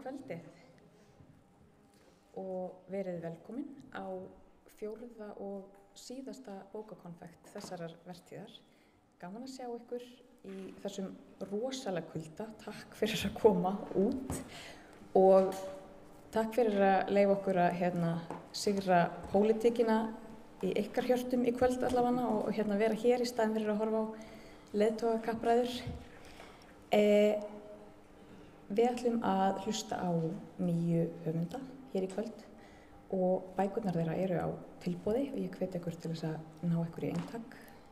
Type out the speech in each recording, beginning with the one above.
kvöldið og verið velkomin á 4. og síðasta bókakonfekt þessarar vertíðar. Gaman að sjá ykkur í þessum rosalega kulda. Takk fyrir að koma út og takk fyrir að leyfa okkur að sigra pólitíkina í ykkar hjörtum í kvöld allavega og vera hér í staðinn fyrir að horfa á leiðtogakappræður. Við ætlum að hlusta á 9 höfunda hér í kvöld og bækurnar þeirra eru á tilboði og ég hvet ykkur til þess að ná ykkur í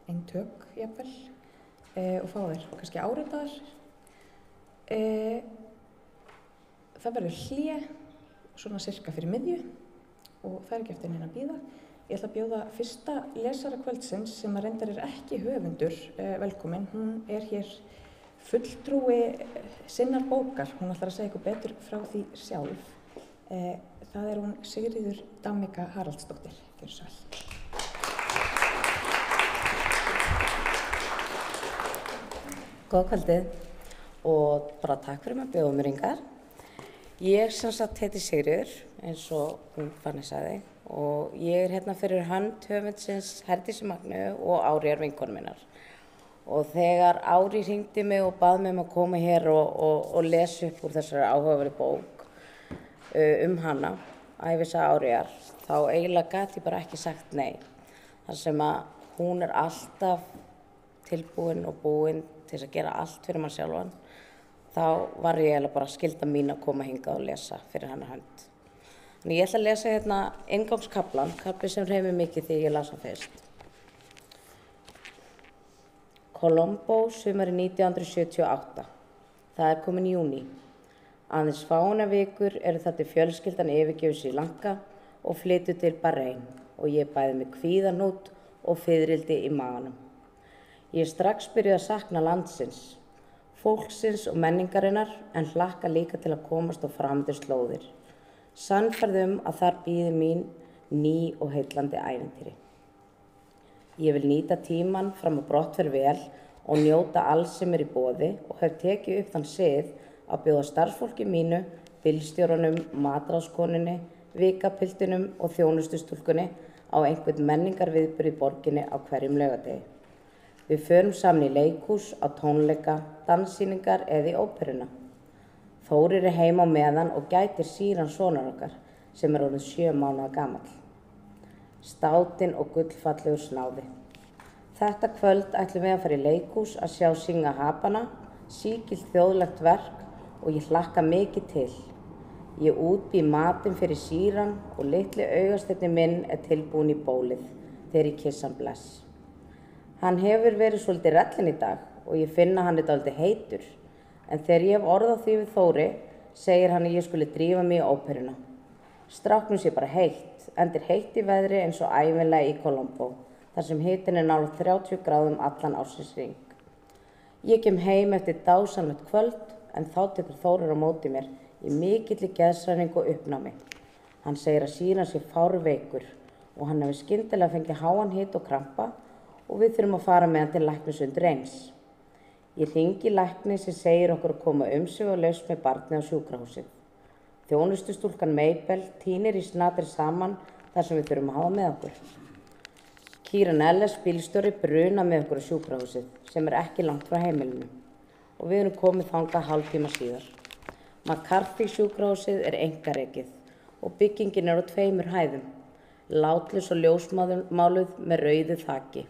eintök jafnvel og fá þeir kannski áritaðar. Það verður hlé svona cirka fyrir miðju og það er ekki eftir neina að bíða. Ég ætla að bjóða fyrsta lesara kvöldsins sem að reyndar ekki höfundur velkomin. Hún hér fulltrúi sinnar bókar. Hún ætlar að segja ykkur betur frá því sjálf. Það hún Sigríður Dammika Haraldsdóttir. Gjörðu svo vel. Góða kvöldið og bara takk fyrir að bjóða mér hingað. Ég sem sagt heiti Sigríður, eins og hún Fanny sagði, og ég hérna fyrir hönd höfundsins Herdísi Magnu og Áriar vinkonu minnar. Og þegar Ári hringdi mig og bað mig að koma hér og lesa upp úr þessari áhugaverðu bók hana, ævisaga Áriar, þá eiginlega gat ég bara ekki sagt nei. Þar sem að hún alltaf tilbúin og búin til þess að gera allt fyrir mann sjálfan, þá var ég eiginlega bara skylda mín að koma hingað og lesa fyrir hennar hönd. Þannig ég ætla að lesa hérna inngangskaflann, kafli sem hreyfir mikið því ég las hann fyrst. Colombo, sumari 1978. Það komin júní. Aðeins fáeinar vikur eru það til fjölskyldan yfirgefur Srí Lanka og flytur til Bahrein og ég bæði með kvíðahnút og fiðrildi í maganum. Ég strax byrjuð að sakna landsins, fólksins og menningarinnar en hlakka líka til að komast á framandi slóðir. Sannfærð að þar bíði mín ný og heillandi ævintýri. Ég vil nýta tímann fram á brottferð vel og njóta alls sem í boði og hef tekið upp þann sið að bjóða starfsfólki mínu, bílstjórunum, matráðskonunni, vikapiltinum og þjónustustúlkunni á einhvern menningarviðburð í borginni á hverjum laugardegi. Við förum saman í leikhús, á tónleika, danssýningar eða í óperuna. Þórir heima á meðan og gætir síran sonar okkar sem orðinn 7 mánaða gamall. Státinn og gullfallegur snáði. Þetta kvöld ætlum við að fara í leikhús að sjá Synga Hapana, sígilt þjóðlegt verk og ég hlakka mikið til. Ég útbý matinn fyrir síran og litli augasteinni minn tilbúin í bólið þegar ég kissa hann bless. Hann hefur verið svolítið rellinn í dag og ég finna hann dálítið heitur, en þegar ég hef orð á því við Þóri, segir hann að ég skuli drífa mig í óperuna. Stráknum sé bara heitt, endir heitt í veðri eins og ævinlega í Colombo, þar sem hitinn nálægt 30 gráðum allan ársins hring. Ég kem heim eftir dásamlegt kvöld, en þá tekur Þórir á móti mér í mikilli geðshræringu og uppnámi. Hann segir að síran sé fárveikur og hann hefur skyndilega fengið háan hita og krampa og við þurfum að fara með hann til læknis undir eins. Ég hringi lækni sem segir okkur að koma umsvifalaust með barnið á sjúkrahúsið. Þjónustustúlkan Mabel tínir í snatri saman þar sem við þurfum að hafa með okkur. Kieran Ellis bílstjóri bruna með okkur á sjúkrahúsið sem ekki langt frá heimilinu og við erum komið þangað hálftíma síðar. McCarthy sjúkrahúsið einkarekið og byggingin á 2 hæðum, látlaus og ljósmáluð með rauðu þaki.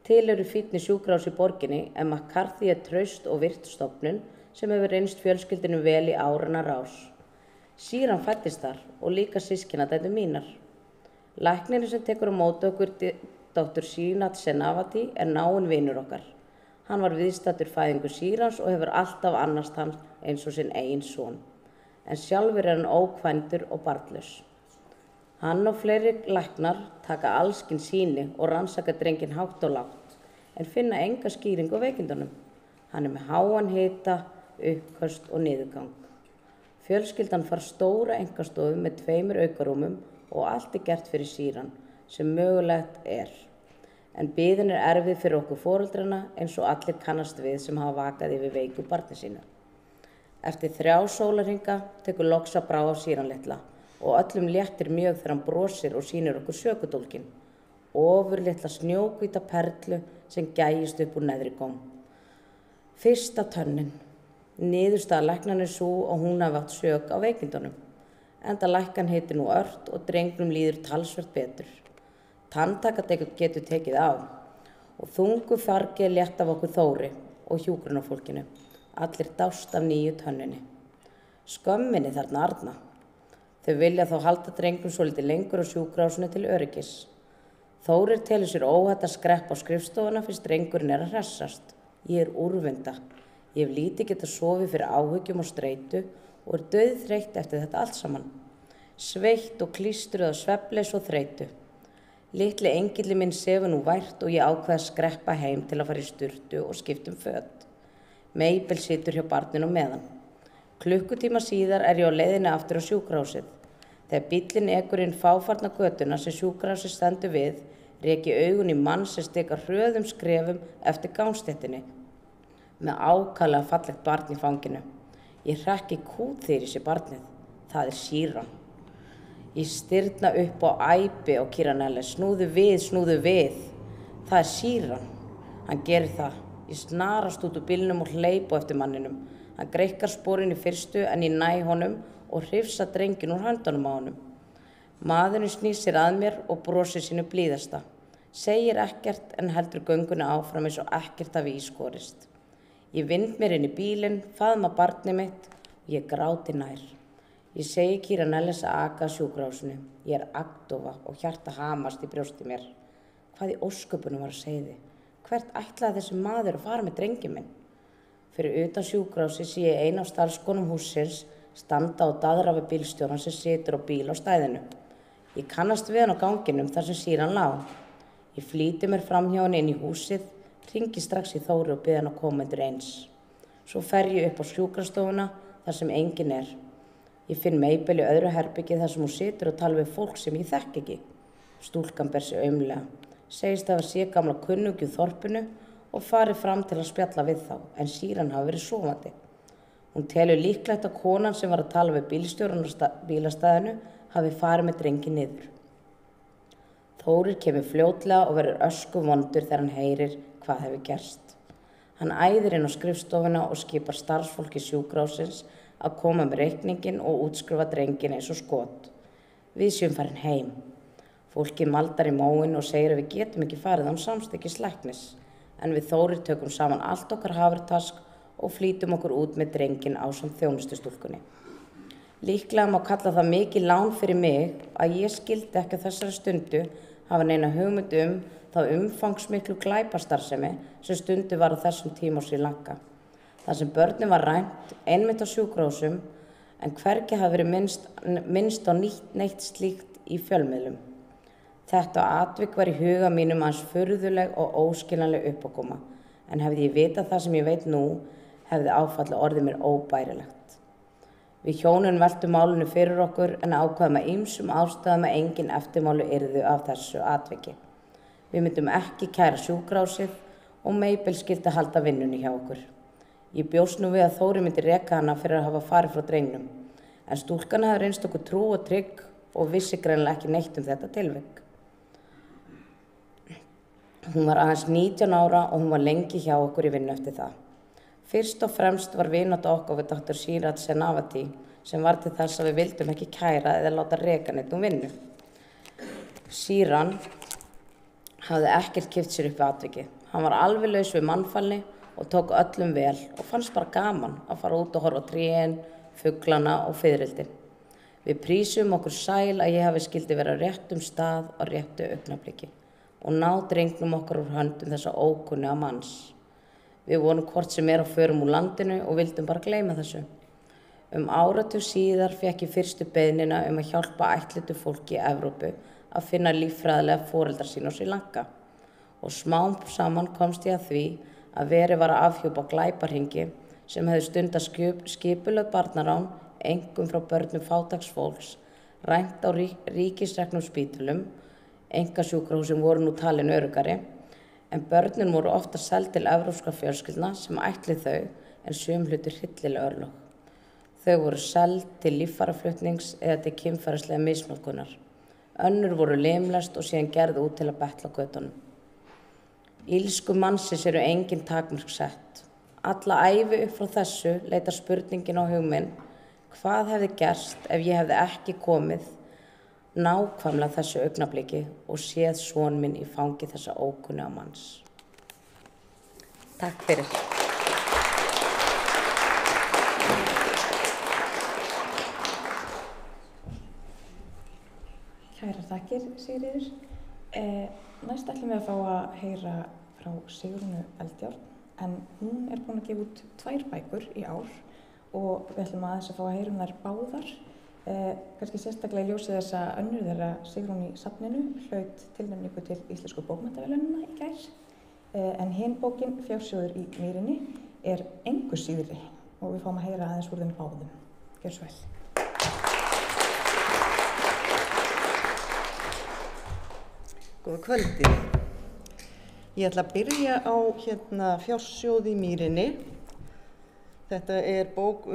Til eru fínni sjúkrahús í borginni en McCarthy traust og virt stofnun sem hefur reynst fjölskyldinu vel í áranna rás. Síran fæddist þar og líka systkinadætur mínar. Læknirinn sem tekur á móti okkur, Dr. Srinath Senavati, náinn vinur okkar. Hann var viðstaddur fæðingu sírans og hefur alltaf annast hann eins og sinn eigin son. En sjálfur hann ókvæntur og barnlaus. Hann og fleiri læknar taka allskyns sýni og rannsaka drenginn hátt og lágt, en finna enga skýringu á veikindunum. Hann með háan hita, uppköst og niðurgang. Fjölskyldan fær stóra einkastofu með 2 aukarúmum og allt gert fyrir síran, sem mögulegt En biðin erfið fyrir okkur foreldrana eins og allir kannast við sem hafa vakað yfir veiku barni sínu. Eftir 3 sólarhringa tekur loks að brá af Síran litla og öllum léttir mjög þegar hann brosir og sýnir okkur sökudólginn, ofurlitla snjóhvíta perlu sem gægist upp úr neðri góm. Fyrsta tönnin. Niðurstaða læknanna er sú að hún hafi átt sök á veikindunum, enda lækkan heitir nú ört og drengnum líður talsvert betur. Tanntaka getur tekið á og þungu fargi er létt af okkur Þóri og hjúkrunarfólkinu. Allir dást af nýju tönninni. Skömminni þarna arna. Þau vilja þá halda drengnum svolítið lengur á sjúkrahúsinu til öryggis. Þórir telur sér óhætt að skreppa á skrifstofuna fyrst drengurinn er að hressast. Ég er úrvinda. Ég hef lítið getað sofið fyrir áhyggjum og streitu og er dauðþreytt eftir þetta allt saman. Sveitt og klístruð af svefnleysi og þreytu. Litli engilli minn sefur nú vært og ég ákveð að skreppa heim til að fara í sturtu og skipta föt. Meibel situr hjá barninu meðan. Klukkutíma síðar er ég á leiðinni aftur á sjúkrahúsið. Þegar bíllinn ekur inn fáfarna götuna sem sjúkrahúsið stendur við, rek ég augun í mann sem stekar hröðum skrefum eftir gangstéttinni með ákaflega fallegt barn í fanginu. Ég hrekki kútþyrir sér barnið. Það er Síran. Ég stirna upp og æpi á Kira-Nelle. Snúðu við. Það er Síran. Hann gerir það. Ég snarast út úr bílnum og hleyp á eftir manninum. Hann greikkar sporin í fyrstu en ég næ honum og hrifsa drenginn úr höndunum á honum. Maðurinn snýr sér að mér og brosir sínu blíðasta. Segir ekkert en heldur göngunni áfram eins og ekkert hafi í skorist. Ég vind mér inn í bílinn, faðma barnið mitt og ég gráti nær. Ég segi Kira-Nelle að aka að sjúkrahúsinu. Ég er agndofa og hjarta hamast í brjósti mér. Hvað í ósköpunum var að segja þið? Hvert ætlaði þessi maður að fara með drenginn minn? Fyrir utan sjúkrahúsið sé ég eina af starfskonum hússins standa og daðra við bílstjóran sem situr á bíl á stæðinu. Ég kannast við hann á ganginum þar sem Síran lá. Ég flýti mér fram hjá hann inn í húsið, hringi strax í Þóri og bið hann að koma undir eins. Svo fer ég upp á sjúkrastofuna þar sem enginn er. Ég finn Meibel í öðru herbergi þar sem hún situr og tala við fólk sem ég þekki ekki. Stúlkan ber sig aumlega. Segist að sé gamla kunnugju þorpinu og farið fram til að spjalla við þá, en Síran hafi verið sofandi. Hún telur líklegt að konan sem var að tala við bílstjóran á bílastæðinu hafi farið með drenginn niður. Þórir kemur fljótlega og verður öskuvondur þegar hann heyrir hvað hefur gerst. Hann æðir inn á skrifstofuna og skipar starfsfólki sjúkrahússins að koma með reikninginn og útskrifa drenginn eins og skot. Við séum farin heim. Fólki maldar í móinn og segir að við getum ekki farið án samþykkis læknis, en við Þórir tökum saman allt okkar hafurtask og flýtum okkur út með drenginn ásamt þjónustustúlkunni. Líklega má kalla það mikið lán fyrir mig að ég skildi ekki á þessari stundu hafa neina hugmynd þá umfangsmiklu glæpastarfsemi sem stundu var á þessum tíma á Srí Lanka. Það sem börnin var rænt einmitt á sjúkrahúsum en hvergi hafi verið minnst á neitt slíkt í fjölmiðlum. Þetta atvik var í huga mínum aðeins furðuleg og óskiljanleg uppákoma, en hefði ég vitað það sem ég veit nú, hefði áfallið orðið mér óbærilegt. Við hjónin veltum málinu fyrir okkur en ákvaðum að ýmsum ástæðum að engin eftirmáli yrðu af þessu atviki. Við myndum ekki kæra sjúkrahúsið og Meibel skyldi halda vinnunni hjá okkur. Ég bjóst nú við að Þóri myndi reka hana fyrir að hafa farið frá drengnum, en stúlkan hafði reynst okkur trú og trygg og vissi greinilega ekki neitt þetta tilvik. Hún var aðeins 19 ára og hún var lengi hjá okkur í vinnu eftir það. Fyrst og fremst var vinátta okkar við Dr. Siraj Senavati sem var til þess að við vildum ekki kæra eða láta reka neitt vinnu. Síran hafði ekkert kippt sér upp við atvikið. Hann var alveg laus við mannfalli og tók öllum vel og fannst bara gaman að fara út og horfa á trén, fuglana og fiðrildin. Við prísum okkur sæl að ég hafi skildi vera á réttum stað á réttu augnabliki og ná drengnum okkar úr höndum þessa ókunnuga manns. Við vorum hvort sem á förum úr landinu og vildum bara gleyma þessu. Áratug síðar fékk ég fyrstu beiðnina að hjálpa ættleitu fólki í Evrópu að finna líffræðilega foreldra sína á Srí Lanka og smám saman komst ég að því að verið var að afhjúpa glæpahringi sem hefði stundað skipulögð barnarán, einkum frá börnum fátæks fólks, rænt á ríkisreknum spítulum, einkasjúkrahúsin voru nú talin öruggari, en börnin voru ofta seld til evrópskra fjölskyldna sem ættleið þau en sum hlutu hryllileg örlög. Þau voru seld til líffæraflutnings eða til kynferðislega misnotkunar. Önnur voru limlest og síðan gerð út til að betla á götunum. Illsku mannsins eru engin takmörk sett. Alla ævi upp frá þessu leitar spurningin á hug minn: hvað hefði gerst ef ég hefði ekki komið nákvæmlega þessu augnabliki og séð son minn í fangi þessa ókunnuga manns? Takk fyrir. Kærar þakkir, Sigríður. Næst ætlum við að fá að heyra frá Sigrúnu Eldjárn, en hún er búin að gefa út 2 bækur í ár og við ætlum aðeins að fá að heyra þær báðar. Kannski sérstaklega í ljósi þess að önnur þeirra, Sigrún í safninu, hlaut tilnefningu til Íslensku bókmenntaverðlaunanna í gær. En hin bókin, Fjársjóður í mýrinni, er engu síðri og við fáum að heyra aðeins úr þeim báðum. Gjörðu svo vel. Góða kvöldið. Ég ætla að byrja á Fjársjóði í mýrinni. Þetta er bók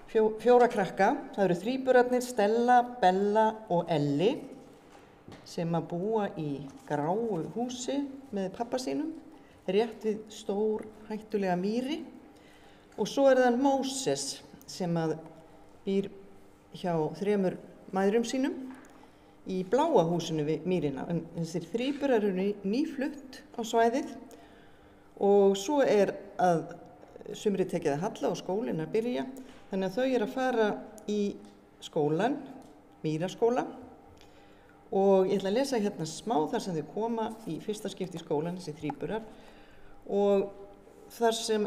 4 krakka. Það eru þríburarnir Stella, Bella og Elli sem að búa í gráu húsi með pappa sínum, rétt við stór hættulega mýri. Og svo er það Móses sem að býr hjá 3 mæðrum sínum í bláa húsinu við mýrina. En þessir þríburar eru nýflutt á svæðið og svo er að sumri tekið að halla og skólinn að byrja. Þannig að þau eru að fara í skólan, Mýraskóla, og ég ætla að lesa hérna smá þar sem þau koma í fyrsta skipti í skólan, þessi þríburar, og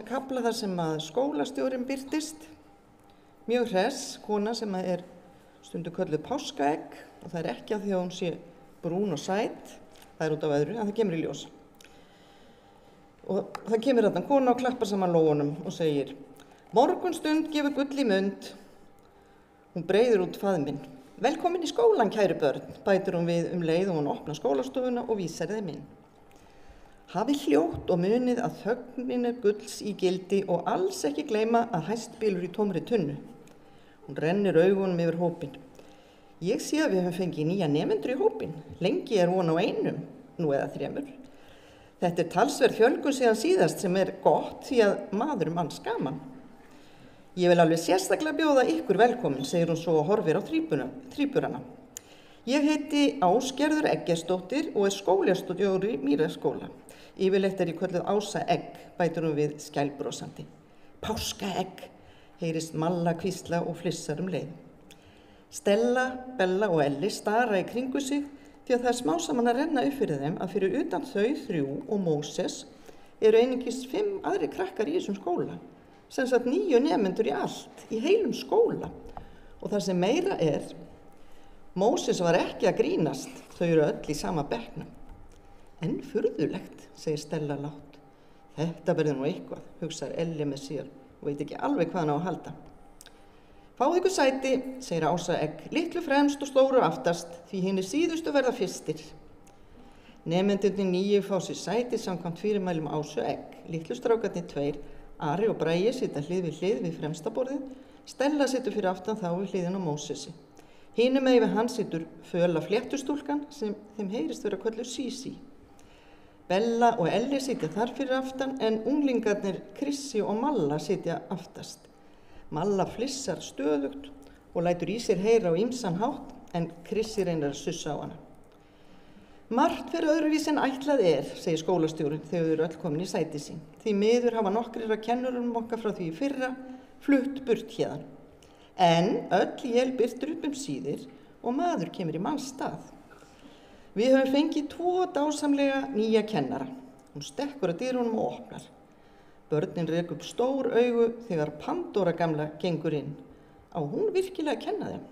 kafla þar sem að skólastjórinn birtist, mjög hress, kona sem er stundum kölluð páskaegg, og það er ekki af því að hún sé brún og sæt, það er út af öðru, en það kemur í ljós. Og það kemur þarna kona og klappar saman lófunum og segir: morgunstund gefur gull í mund. Hún breiðir út faðminn. Velkomin í skólan, kæru börn, bætir hún við leið og hún opnar skólastofuna og vísar þeim inn. Hafið hljótt og munið að þögnin er gulls í gildi og alls ekki gleyma að hæst bylur í tómri tunnu. Hún rennir augunum yfir hópinn. Ég sé að við höfum fengið nýja nemendur í hópinn. Lengi er von á einum, nú eða 3. Þetta er talsverð fjölgun síðan síðast sem er gott því að maður manns gaman. Ég vil alveg sérstaklega bjóða ykkur velkomin, segir hún svo og horfir á þríburana. Ég heiti Ásgerður Eggertsdóttir og er skólastjóri Mýraskóla. Yfirleitt er ég kölluð Ása Egg, bætir hún við skælbrosandi. Páskaegg, heyrist Malla hvísla og flissar leið. Stella, Bella og Elli stara í kringu sig því að það er smá saman að renna upp fyrir þeim að fyrir utan þau 3 og Móses eru einungis 5 aðri krakkar í þessum skóla. Sem sagt 9 nemendur í allt, í heilum skóla. Og það sem meira er, Móses var ekki að grínast, þau eru öll í sama bekknum. En furðulegt, segir Stella lágt. Þetta verður nú eitthvað, hugsar Elli með sér og veit ekki alveg hvað hann á að halda. Fáðu ykkur sæti, segir Ása Egg, litlu fremst og stóru aftast, því hinir síðustu verða fyrstir. Nemendurnir 9 fá sér sæti samkvæmt fyrirmælum Ásu Egg. Litlu strákarnir 2, Ari og Bragi, sitja hlið við fremsta borðið. Stella situr fyrir aftan þá við hliðin á Mósesi. Hinum megin við hann situr föla fléttustúlkan sem þeim heyrist vera kölluð Sísí. Bella og Elli sitja þar fyrir aftan en unglingarnir Krissi og Malla sitja aftast. Malla flissar stöðugt og lætur í sér heyra á ýmsan hátt en Krissi reynir að sussa á hana. Margt fyrir öðruvís en ætlað segir skólastjórinn þegar þau eru öll komin í sæti sín. Því miður hafa nokkrir af kennurum okkar frá því í fyrra flutt burt héðan. En öll él birtur upp síðir og maður kemur í manns stað. Við höfum fengið 2 dásamlega nýja kennara. Hún stekkur að dyrunum og opnar. Börnin rek upp stór augu þegar Pandóra gamla gengur inn. Á hún virkilega að kenna þeim?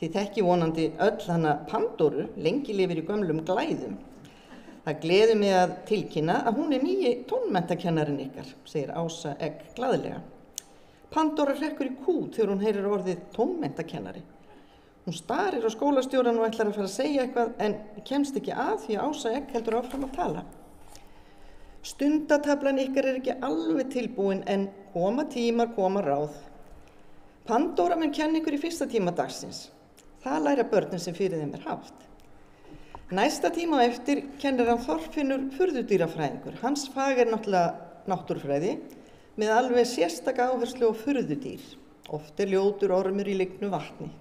Þið þekki vonandi öll hana Pandóru, lengi lifir í gömlum glæðum. Það gleður mig að tilkynna að hún er nýji tónmenntakennarinn ykkar, segir Ása Egg glaðlega. Pandóra hrekkur í kút þegar hún heyrir orðið tónmenntakennari. Hún starir á skólastjóran og ætlar að fara að segja eitthvað en kemst ekki að því að Ása Egg heldur áfram að tala. Stundataflan ykkar er ekki alveg tilbúin en koma tímar, koma ráð. Pandóra mun kenna ykkur í fyrsta tíma dagsins. Það læra börnin sem fyrir þeim haft. Næsta tíma á eftir kennir hann Þorfinnur furðudýrafræðingur. Hans fag náttúrulega náttúrufræði með alveg sérstaka áherslu á furðudýr. Oft ljótur ormur í lygnu vatni.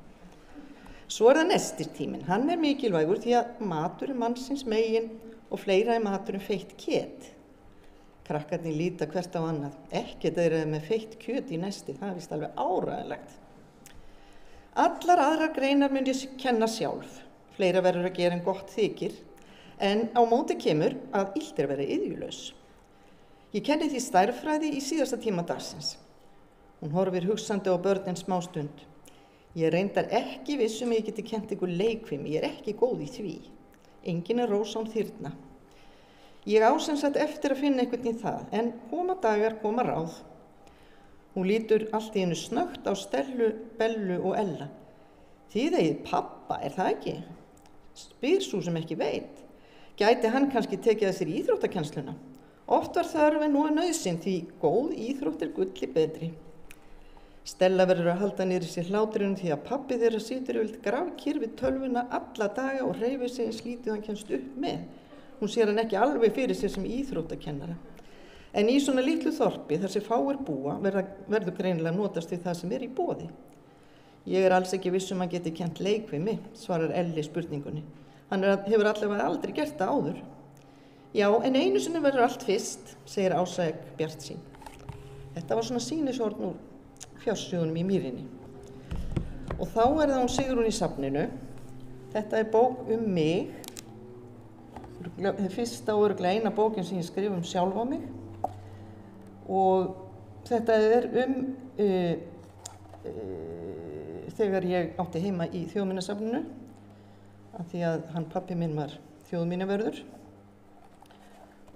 Svo það nestistíminn. Hann mikilvægur því að matur mannsins megin og fleira matur feitt kjöt. Krakkarnir líta hvert á annað. Ekkert þeir með feitt kjöt í nesti. Það víst alveg áræðilegt. Allar aðrar greinar mun ég kenna sjálf. Fleira verður að gera en gott þykir, en á móti kemur að illt að vera iðjulaus. Ég kenni því stærðfræði í síðasta tíma dagsins. Hún horfir hugsandi á börnin smástund. Ég reyndar ekki viss ég geti kennt ykkur leikfimi, ég ekki góð í því. Engin rósán þyrna. Ég á sem sagt eftir að finna einhvern í það, en koma dagar, koma ráð. Hún lítur allt í einu snöggt á Stellu, Bellu og Ella. Þið eigið pappa, það ekki? Spyr sú sem ekki veit. Gæti hann kannski tekið að sér íþróttakennsluna? Oft var þörfin nú nauðsyn því góð íþrótt gulli betri. Stella verður að halda niður í sér hláturinn því að pabbi þeirra situr yfir grafkyrr við tölvuna alla daga og hreyfir sig eins lítið hann kemst upp með. Hún sér hann ekki alveg fyrir sér sem íþróttakennara. En í svona litlu þorpi þar sem fáir búa verður greinilega notast við það sem í boði. Ég alls ekki viss hann geti kennt leikfimi, svarar Elli spurningunni. Hann hefur allavega aldrei gert það áður. Já, en einu sinni verður allt fyrst, segir Ása Egg bjartsýn. Þetta var svona sýnisorn úr fjársjóðunum í Mýrinni. Og þá það hún Sigrún í safninu. Þetta bók mig. Fyrsta og örugglega eina bókin sem ég skrifa sjálf á mig. Og þetta þegar ég átti heima í Þjóðminjasafninu, af því að hann pabbi minn var þjóðminjavörður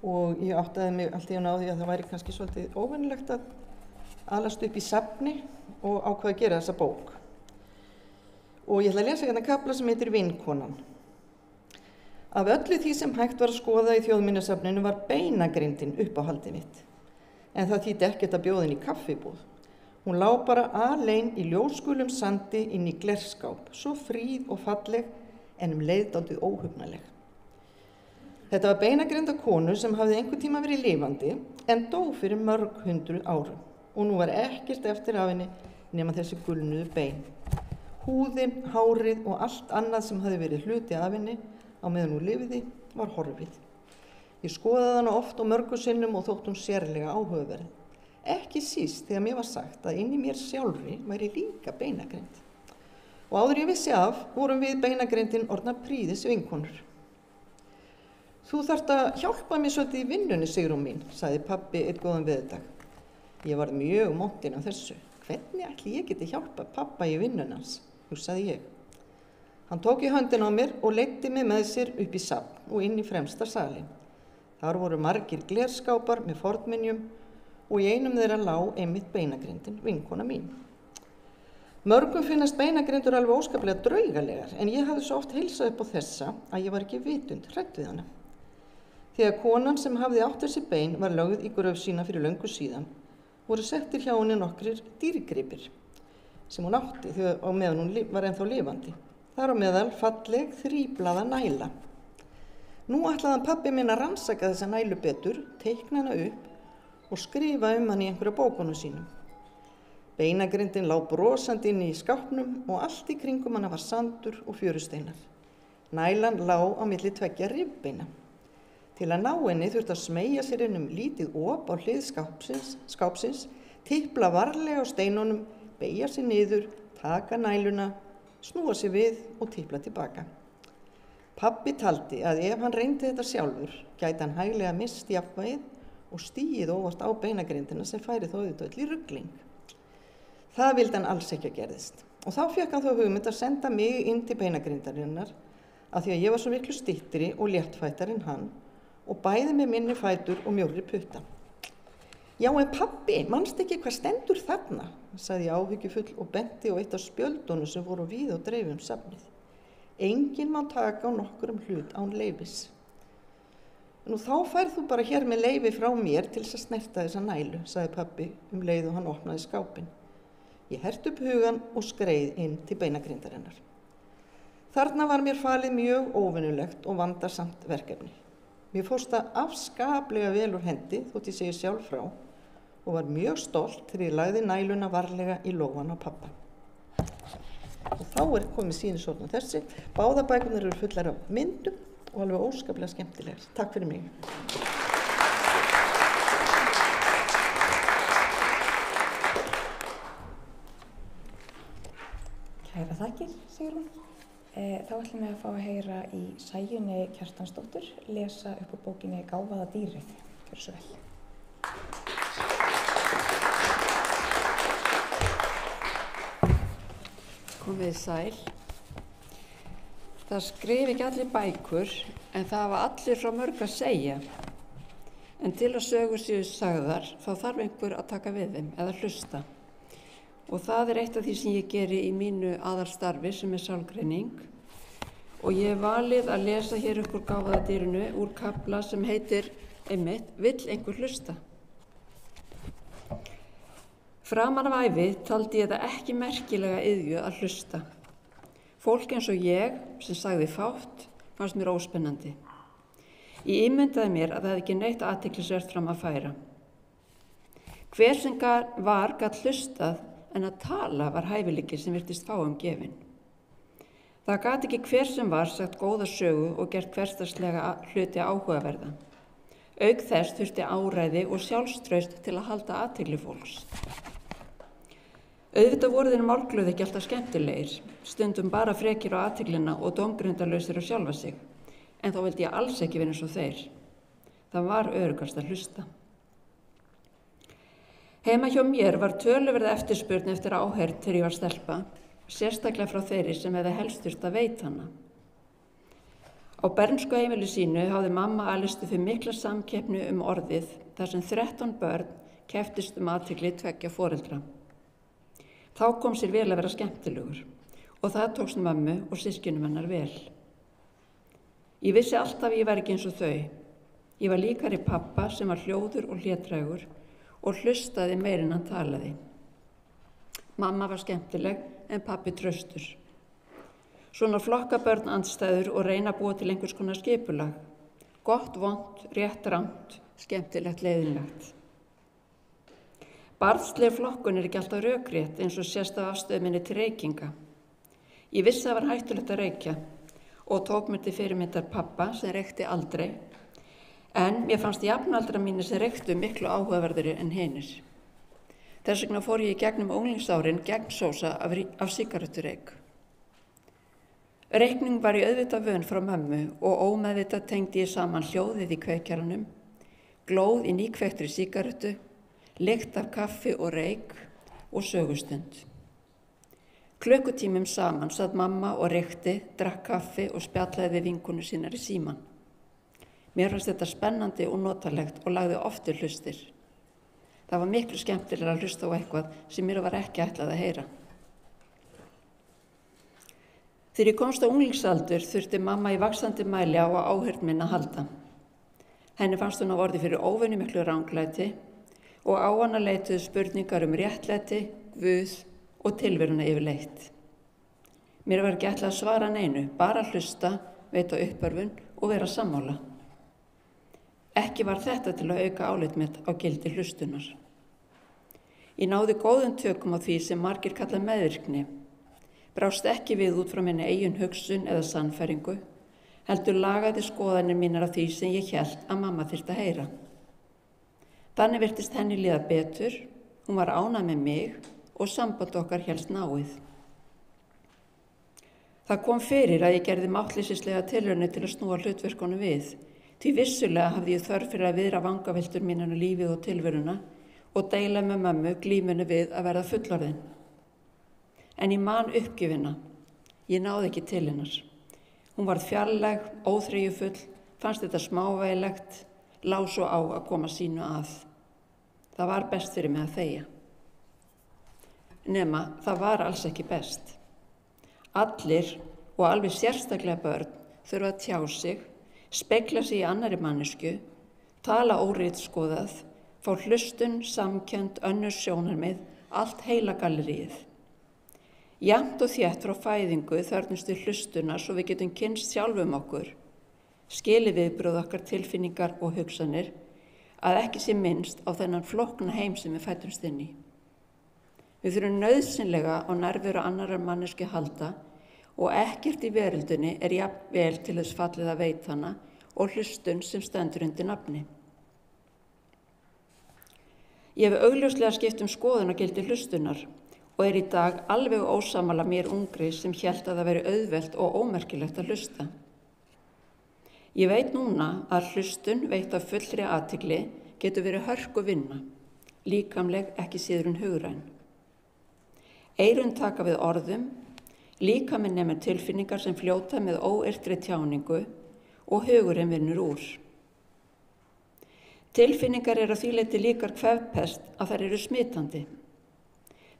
og ég áttaði mig allt í einu á því að það væri kannski svolítið óvenjulegt að alast upp í safni og ákvað að gera þessa bók. Og ég ætla að lesa hérna kafla sem heitir Vinkonan. Af öllu því sem hægt var að skoða í Þjóðminjasafninu var beinagrindin uppáhaldið mitt, en það þýddi ekkert að bjóða inn í kaffibúð. Hún lá bara alein í ljósgulum sandi inn í glerskáp, svo fríð og falleg en leið dálítið óhugnaleg. Þetta var beinagrinda konu sem hafði einhvern tíma verið lifandi en dó fyrir mörg 100 árum og nú var ekkert eftir af henni nema þessi gulnuðu bein. Húðin, hárið og allt annað sem hafði verið hluti af henni á meðan hún lifiði var horfið. Ég skoðaði hana oft og mörgum sinnum og þótt hún sérlega áhugaverð. Ekki síst þegar mér var sagt að inn í mér sjálfri væri líka beinagrind. Og áður ég vissi af, vorum við beinagrindin orðnar prýðis vinkonur. Þú þarft að hjálpa mér svolítið í vinnunni, Sigrún mín, sagði pabbi einn góðan veðurdag. Ég var mjög montin af þessu. Hvernig ætli ég geti hjálpa pappa í vinnunans, hugsaði ég. Hann tók í höndina á mér og leiddi mig með sér upp í safn og inn í fremsta salinn. Þar voru margir glerskápar með fornminjum og í einum þeirra lá einmitt beinagrindin, vinkona mín. Mörgum finnast beinagrindur alveg óskaplega draugalegar, en ég hafði svo oft heilsað upp á þessa að ég var ekki vitund hrædd við hana. Þegar konan sem hafði átt þessi bein var lögð í gröf sína fyrir löngu síðan, voru settir hjá henni nokkrir dýrgripir sem hún átti á meðan hún var ennþá lifandi. Þar á meðal falleg þríblaða næla. Nú ætlaði pabbi minn að rannsaka þessa nælu betur, teikna hana upp og skrifa hann í einhverja bókunum sínum. Beinagrindin lá brosandi inn í skápnum og allt í kringum hana var sandur og fjörusteinar. Nælan lá á milli tveggja rifbeina. Til að ná henni þurfti að smeygja sér inn lítið op á hlið skápsins, tipla varlega á steinunum, beygja sér niður, taka næluna, snúa sér við og tipla tilbaka. Pabbi taldi að ef hann reyndi þetta sjálfur, gæti hann hæglega mist jafnvægið og stigið óvart á beinagrindina sem færi þó auðvitað í rugling. Það vildi hann alls ekki að gerðist. Og þá fékk hann þó hugmynd að senda mig inn til beinagrindarinnar af því að ég var svo miklu styttri og léttfættar en hann og bæði með minni fætur og mjórri putta. Já, en pabbi, manstu ekki hvað stendur þarna, sagði ég áhyggjufull og benti á eitt af spjöldunum sem voru víð og dreif safnið. Enginn má taka á nokkurum hlut án leyfis. Nú þá færð þú bara hér með leyfi frá mér til þess að snerta þessa nælu, sagði pabbi leið og hann opnaði skápinn. Ég herti upp hugan og skreið inn til beinagrindarinnar. Þarna var mér falið mjög óvinnulegt og vandarsamt verkefni. Mér fórst það afskaplega vel úr hendi þótt ég segi sjálf frá og var mjög stolt þegar ég lagði næluna varlega í lófan á pabba. Og þá komið sýnishorn þessi. Báðar bækurnar eru fullar af myndum og alveg óskaplega skemmtilegar. Takk fyrir mig. Kæra þakkir, Sigrún. Þá ætlum við að fá að heyra í Sæunni Kjartansdóttur lesa upp úr bókinni Gáfaða dýrið. Gjörðu svo vel. Komið sæl. Það skrifa ekki allir bækur, en það hafa allir frá mörg að segja. En til að sögur séu sagðar, þá þarf einhver að taka við þeim eða hlusta. Og það eitt af því sem ég geri í mínu aðalstarfi sem sálgreining. Og ég hef valið að lesa hér upp úr Gáfaða dýrinu úr kafla sem heitir einmitt Vill einhver hlusta? Framan af ævi taldi ég það ekki merkilega iðju að hlusta. Fólk eins og ég, sem sagði fátt, fannst mér óspennandi. Ég ímyndaði mér að það hefði ekki neitt athyglisvert fram að færa. Hver sem var gat hlustað, en að tala var hæfileiki sem virtist fáum gefinn. Það gat ekki hver sem var sagt góða sögu og gert hversdagslega hluti áhugaverða. Auk þess þurfti áræði og sjálfstraust til að halda athygli fólks. Auðvitað voru þeir málglöð ekki alltaf skemmtilegir, stundum bara frekir á athyglina og dómgrindalausir á sjálfa sig, en þá vildi ég alls ekki vera eins og þeir. Það var öruggast að hlusta. Heima hjá mér var töluverð eftirspurn eftir áheyrn þegar ég var stelpa, sérstaklega frá þeirri sem hefði helst þurft að veita hana. Á bernsku heimili sínu hafði mamma alist upp við mikla samkeppni orðið þar sem 13 börn kepptust athygli tveggja foreldra. Þá kom sér vel að vera skemmtilegur og það tókst mömmu og systkinum hennar vel. Ég vissi alltaf að ég var ekki eins og þau. Ég var líkari pappa sem var hljóður og hlédrægur og hlustaði meir en hann talaði. Mamma var skemmtileg en pappi traustur. Svona flokka börn andstæður og reyna að búa til einhvers konar skipulag. Gott, vont, rétt, rangt, skemmtilegt, leiðinlegt. Barnsleg flokkun ekki alltaf rökrétt eins og sést af afstöðu minni til reykinga. Ég vissi að það var hættulegt að reykja og tók mér til fyrirmyndar pappa sem reykti aldrei, en mér fannst jafnaldra mínir sem reyktu miklu áhugaverðari en hinir. Þess vegna fór ég í gegnum unglingsárin gegnsósa af sígarettureyk. Reykning var ég auðvitað vön frá mömmu og ómeðvitað tengdi ég saman hljóðið í kveikjaranum, glóð í nýkveiktri sígarettu, lykt af kaffi og reyk og sögustund. Klukkutímum saman satt mamma og reykti, drakk kaffi og spjallaði við vinkonu sínar í síman. Mér fannst þetta spennandi og notalegt og lagði oft til hlustir. Það var miklu skemmtilega að hlusta á eitthvað sem mér var ekki ætlað að heyra. Þegar ég komst á unglingsaldur þurfti mamma í vaxandi mæli á áheyrn minn að halda. Henni fannst hún á orði fyrir óvenjumiklu ranglæti og á hana leituðu spurningar réttlæti, guð og tilveruna yfirleitt. Mér var ekki ætlað að svara neinu, bara hlusta, veita uppörfun og vera sammála. Ekki var þetta til að auka álit mitt á gildi hlustunar. Ég náði góðum tökum á því sem margir kalla meðvirkni. Brást ekki við út frá minni eigin hugsun eða sannfæringu, heldur lagaði skoðanir mínar af því sem ég hélt að mamma þyrfti að heyra. Þannig virtist henni líða betur, hún var ánægð með mig og samband okkar hélst náið. Það kom fyrir að ég gerði máttleysislega tilraunir til að snúa hlutverkunum við, því vissulega hafði ég þörf fyrir að viðra vangaveltur mínar lífið og tilveruna og deila með mömmu glímunu við að verða fullorðin. En ég man uppgjöfina. Ég náði ekki til hennar. Hún varð fjarlæg, óþreyjufull, fannst þetta smávægilegt, lá svo á að koma sínu að. Það var best fyrir mig að þegja. Nema, það var alls ekki best. Allir, og alveg sérstaklega börn, þurfa að tjá sig, spegla sig í annarri mannesku, tala óritskoðað, fá hlustun, samkennd, önnur sjónarmið, allt heila galleríið. Jafnt og þétt frá fæðingu þörfnumst við hlustunar svo við getum kynnst sjálfum okkur, skilið viðbrögð okkar tilfinningar og hugsanir, að ekki sé minnst á þennan flókna heim sem við fæddumst inn í. Við þurfum nauðsynlega á nærveru annarar manneskju halda og ekkert í veröldinni jafn vel til þess fallið að veita hana og hlustun sem stendur undir nafni. Ég hef augljóslega skipt skoðun á gildi hlustunar og í dag alveg ósammála mér ungri sem hélt að það veri auðvelt og ómerkilegt að hlusta. Ég veit núna að hlustun veitt af fullri athygli getur verið hörku vinna, líkamleg ekki síður en hugræn. Eyrun taka við orðum, líkaminn nemur tilfinningar sem fljóta með óyrtri tjáningu og hugurinn vinnur úr. Tilfinningar eru að því leyti líkar kvefpest að þær eru smitandi.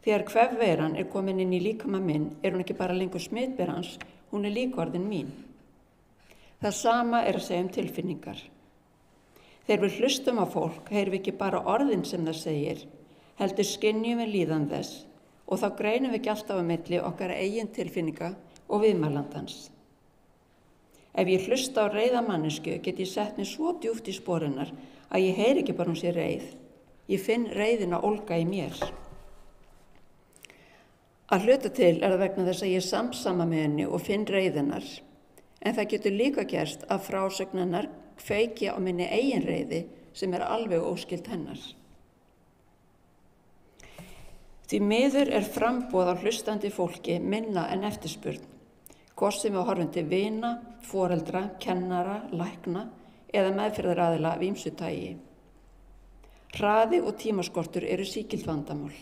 Þegar kvefveiran komin inn í líkama minn hún ekki bara lengur smitberans, hún líka orðin mín. Það sama að segja tilfinningar. Þegar við hlustum á fólk heyrum við ekki bara orðin sem það segir, heldur skynjum við líðan þess og þá greinum við ekki alltaf á milli okkar eigin tilfinninga og viðmælandans. Ef ég hlusta á reiða mannesku get ég sett mig svo djúpt í sporinnar að ég heyri ekki bara hún sé reið. Ég finn reiðina ólga í mér. Að hluta til það vegna þess að ég samsama með henni og finn reiðinar, en það getur líka gerst að frásögnanar kveiki á minni eigin reiði sem alveg óskild hennar. Því miður framboð á hlustandi fólki minna en eftirspurn, hvort sem við horfum til vina, foreldra, kennara, lækna eða meðferðaraðila af ýmsu tagi. Hraði og tímaskortur sígilt vandamál.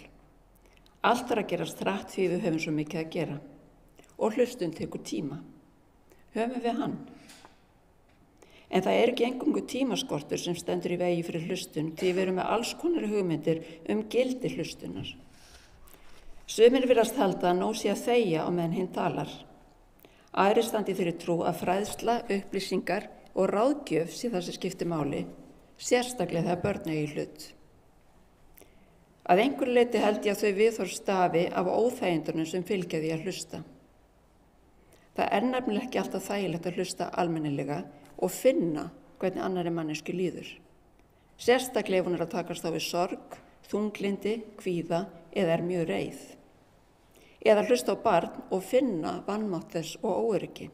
Allt að gerast hratt því við höfum svo mikið að gera og hlustun tekur tíma. Höfum við hann? En það ekki eingöngu tímaskortur sem stendur í vegi fyrir hlustun því við erum með alls konar hugmyndir gildi hlustunar. Sumir virðast halda að nóg sé að þegja á meðan hinn talar. Aðrir standi þeirri trú að fræðsla, upplýsingar og ráðgjöf sé það sem skiptir máli, sérstaklega þegar börn í hlut. Að einhverju leyti held ég að þau viðhorf stafi af óþægindunum sem fylgja því að hlusta. Það nefnilega ekki alltaf þægilegt að hlusta almennilega og finna hvernig annarri mannesku líður. Sérstaklega ef hún að takast á við sorg, þunglindi, kvíða eða mjög reið. Eða hlusta á barn og finna vanmátt þess og óöryggi.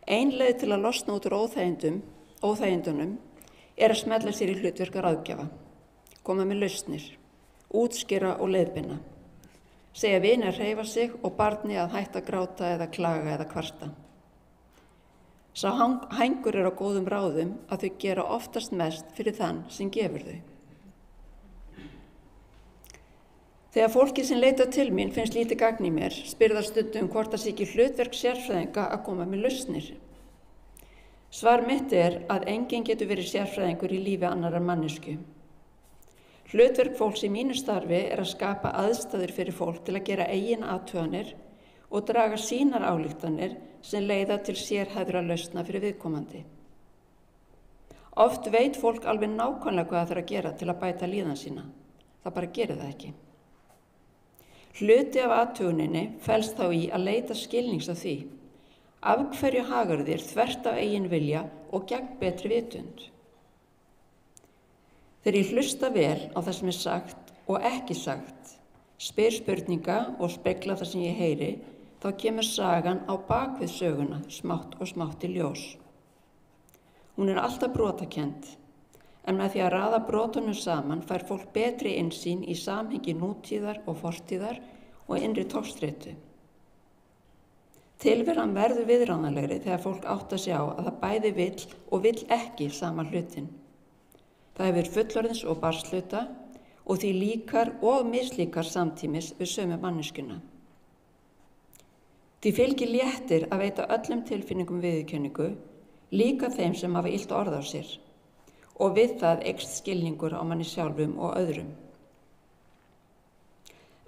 Ein leið til að losna út úr óþægindunum að smella sér í hlutverk ráðgjafa. Koma með lausnir, útskýra og leiðbeina, segja vini að hreyfa sig og barni að hætta að gráta eða klaga eða kvarta. Sá hængur á góðum ráðum að þau gera oftast mest fyrir þann sem gefur þau. Þegar fólki sem leita til mín finnst lítið gagn í mér, spyr það stundum hvort það sé ekki hlutverk sérfræðinga að koma með lausnir. Svar mitt að enginn getur verið sérfræðingur í lífi annarar mannesku. Hlutverk fólks í mínu starfi að skapa aðstæður fyrir fólk til að gera eigin athuganir og draga sínar ályktanir sem leiða til sérhæfðra lausna fyrir viðkomandi. Oft veit fólk alveg nákvæmlega hvað það þarf að gera til að bæta líðan sína. Það bara gerir það ekki. Hluti af athuguninni felst þá í að leita skilnings á því. Af hverju hagar þér þvert á eigin vilja og gegn betri vitund? Þegar ég hlusta vel á það sem sagt og ekki sagt, spyr spurninga og spegla það sem ég heyri, þá kemur sagan á bakvið söguna smátt og smátt í ljós. Hún alltaf brotakennd, en með því að raða brotunum saman fær fólk betri innsýn í samhengi nútíðar og fortíðar og innri togstreitu. Tilveran verður viðráðanlegri þegar fólk áttar sig á að það bæði vill og vill ekki sama hlutin. Það hefur fullorðins og barnshluta og því líkar og mislíkar samtímis við sömu manneskuna. Því fylgir léttir að veita öllum tilfinningum viðurkenningu, líka þeim sem hafa illt orð á sér, og við það eykst skilningur á manni sjálfum og öðrum.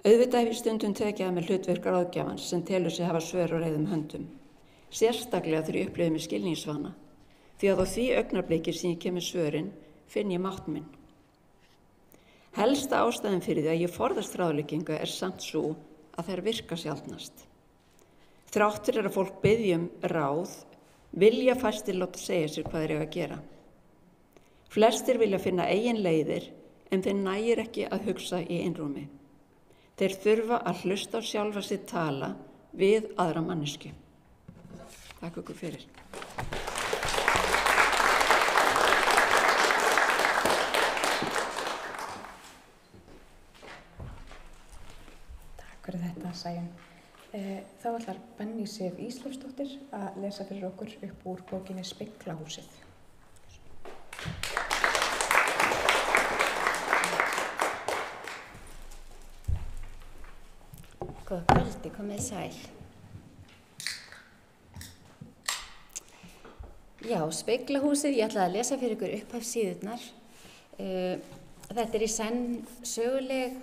Auðvitað hef ég stundum tekið að með hlutverk ráðgjafans sem telur sig hafa svör og reiðum höndum, sérstaklega þegar ég upplifði mig skilningsvana, því að á því augnabliki sem ég kem með svörin finn ég mátt minn. Helsta ástæðan fyrir því að ég forðast ráðlegginga samt svo að þær virka sjaldnast. Þráttur að fólk biðji ráð, vilja fæstir láta segja sér hvað þeir eiga að gera. Flestir vilja finna eigin leiðir en þeir nægir ekki að hugsa í einrúmi. Þeir þurfa að hlusta á sjálfa sig tala við aðra mannesku. Takk ykkur fyrir. Takk fyrir þetta, Sæunn. Þá ætlar Benný Sif Ísleifsdóttir að lesa fyrir okkur upp úr bókinni Speglahúsið. Góða kvöldi, komið sæl. Já, Speglahúsið, ég ætlaði að lesa fyrir ykkur upphafssíðurnar. Þetta í senn söguleg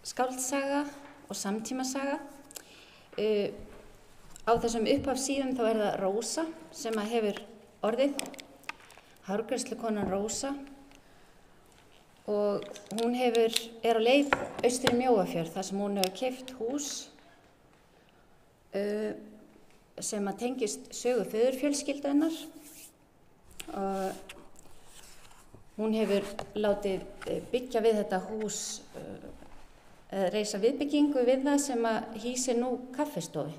skáldsaga og samtímasaga. Á þessum upphafssíðum þá það Rósa sem hefur orðið, hárgreiðslukonan Rósa, og hún er á leið austur í Mjóafjörð þar sem hún hefur keypt hús sem tengist sögu föðurfjölskyldunar. Hún hefur látið byggja við þetta hús, reisa viðbyggingu við það sem hýsir nú kaffistofu.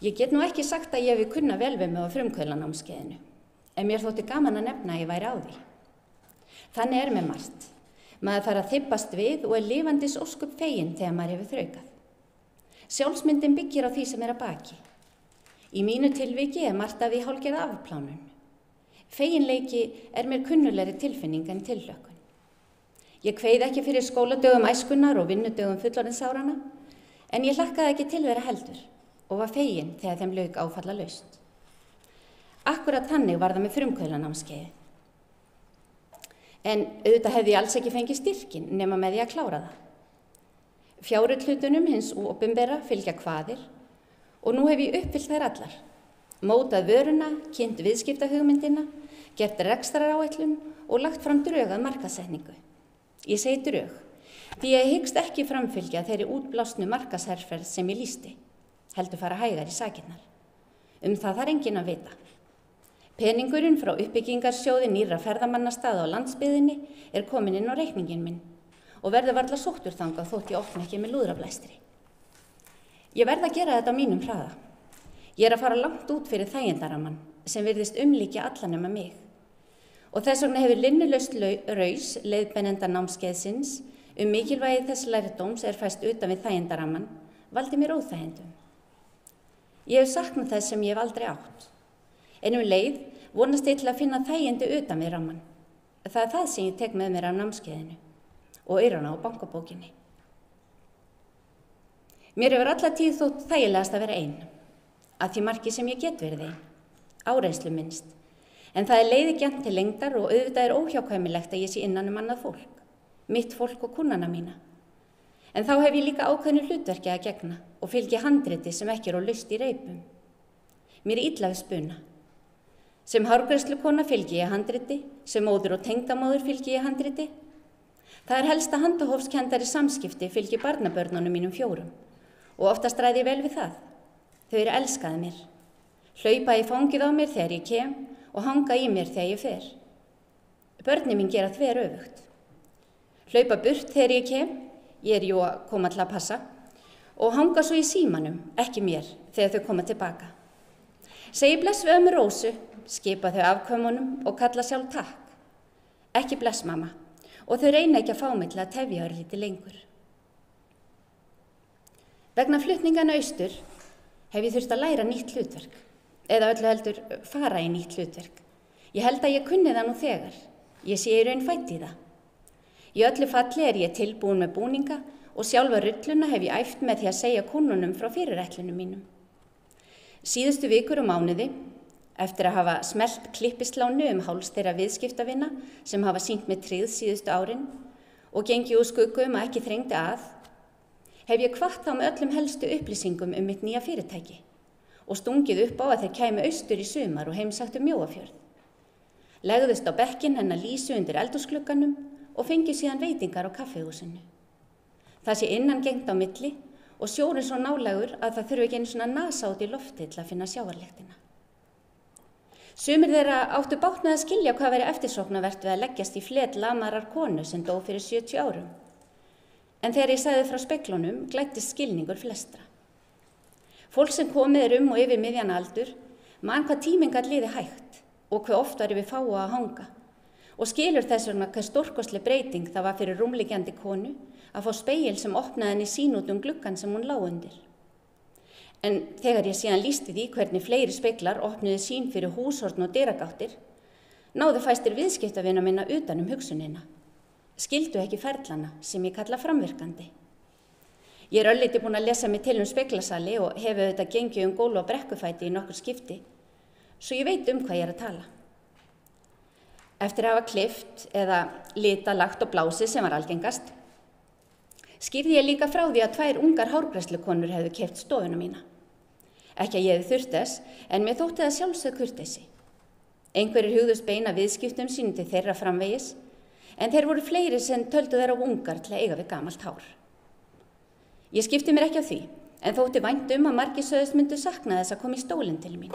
Ég get nú ekki sagt að ég hefi kunnað vel við mig á frumkvöðlanámskeiðinu, en mér þótti gaman að nefna að ég væri á því. Þannig með margt. Maður þarf að þybbast við og lifandis ósköp feginn þegar maður hefur þraukað. Sjálfsmyndin byggir á því sem að baki. Í mínu tilviki margt af því hálfgerð afplánun. Feginleiki mér kunnulegri tilfinning en tilhlökkun. Ég kveið ekki fyrir skóladögum æskunnar og vinnudögum fullorðinsárana, en ég hlakkaði ekki til þeirra heldur og var fegin þegar þeim lauk áfallalaust. Akkurat þannig var það með frumkvöðlanámskeiðið. En auðvitað hefði ég alls ekki fengið styrkin nema með því að klára það. Fjárhlutunum hins opinbera fylgja kvaðir og nú hef ég uppfyllt þær allar. Mótað vöruna, kynnt viðskiptahugmyndina, gert rekstraráætlun og lagt fram drög að markaðssetningu. Ég segi drög, því ég hyggst ekki framfylgja þeirri útblásnu markaðsherferð sem ég lýsti, heldur fara hægar í sakirnar. Það þarf enginn að vita. Peningurinn frá uppbyggingarsjóði nýrra ferðamannastaða á landsbyggðinni kominn inn á reikningin minn og verður varla sóttur þangað þótt ég opni ekki með lúðrablæstri. Ég verð að gera þetta á mínum hraða. Ég að fara langt út fyrir þægindaramann sem virðist umlíkja alla nema mig. Og þess vegna hefur linnulaust raus leiðbeinenda námskeiðsins mikilvægi þess lærdóms fæst utan við þægindaramann valdi mér óþægindum. Ég hef saknað þess sem ég hef aldrei átt. En leið vonast ég til að finna þægindi utan við rammann. Það það sem ég tek með mér af námskeiðinu og aurana á bankabókinni. Mér hefur alla tíð þótt þægilegast að vera ein, að því marki sem ég get verið ein, áreynslu minnst. En það leiðigjarnt til lengdar og auðvitað óhjákvæmilegt að ég sé innan annað fólk, mitt fólk og kunnana mína. En þá hef ég líka ákveðnu hlutverki að gegna og fylgi handriti sem ekki á laust í reipum. Mér illa við spuna. Sem hárgreiðslukona fylgi ég handriti, sem móður og tengdamóður fylgi ég handriti. Það helsta handahófskendari samskipti fylgi barnabörnunum mínum 4 og oftast ræði ég vel við það. Þau elskaði mér, hlaupa í fangið á mér þegar ég kem og hanga í mér þegar ég fer. Börnin mín gera þveröfugt. Hlaupa burt þegar ég kem, ég jú að koma til að passa, og hanga svo í símanum, ekki mér, þegar þau koma tilbaka. Segi bless við ömmu Rósu, skipa þau afkvæmunum og kalla sjálf takk. Ekki bless mamma, og þau reyna ekki að fá mig til að tefja örlítið lengur. Vegna flutningana austur hef ég þurft að læra nýtt hlutverk, eða öllu heldur fara í nýtt hlutverk. Ég held að ég kunni það nú þegar, ég sé í raun fædd í það. Í öllu falli ég tilbúin með búninga og sjálfa rulluna hef ég æft með því að segja kúnnunum frá fyrirætlunum mínum. Síðustu vikur og mánuði, eftir að hafa smellt klippislánu háls þeirra viðskiptavina sem hafa sýnt með tryggð síðustu árin og gengi úr skuggu að ekki þrengdi að, hef ég hvatt þá með öllum helstu upplýsingum mitt nýja fyrirtæki og stungið upp á að þeir kæmu austur í sumar og heimsæktu Mjóafjörð. legðust á bekkinn hennar Lísu undir eldhúsglugganum og fengi síðan veitingar á kaffihúsinu. Það sé innangengt á milli og sjórinn svo nálægur að það þurfi ekki einu svona nasa út í lofti til að finna sjávarlyktina. Sumir þeirra áttu bágt með að skilja hvað væri eftirsóknarvert við að leggjast í flet lamarar konu sem dó fyrir 70 árum. En þegar ég sagði frá speglunum glæddist skilningur flestra. Fólk sem komið og yfir miðjan aldur man hvað tíminn gat liðið hægt og hve oft var yfir fáa að hanga og skilur þess vegna hvað stórkostleg breyting það var fyrir rúmliggjandi konu að fá spegil sem opnaði henni sín út gluggann sem hún lá undir. En þegar ég síðan lýsti því hvernig fleiri speglar opnuðu sín fyrir húshorn og dyragáttir, náðu fæstir viðskiptavina minna utan hugsunina. Skildu ekki ferlana sem ég kalla framvirkandi. Ég örlítið búin að lesa mig til speglasali og hefi auðvitað gengið gólf og brekkufæti í nokkur skipti, svo ég veit hvað ég að tala. Eftir að hafa klift eða lita, lagt og blásið sem var algengast, skýrði ég líka frá því að 2 ungar hárgreiðslukonur hefðu keypt stofuna mína. Ekki að ég hefði þurft þess, en mér þótti það sjálfsögð kurteisi. Einhverjir hugðust beina viðskiptum sínum til þeirra framvegis, en þeir voru fleiri sem töldu þeirra ungar til að eiga við gamalt hár. Ég skipti mér ekki á því, en þótti vænt að margir sögðust myndu sakna þess að koma í stólinn til mín.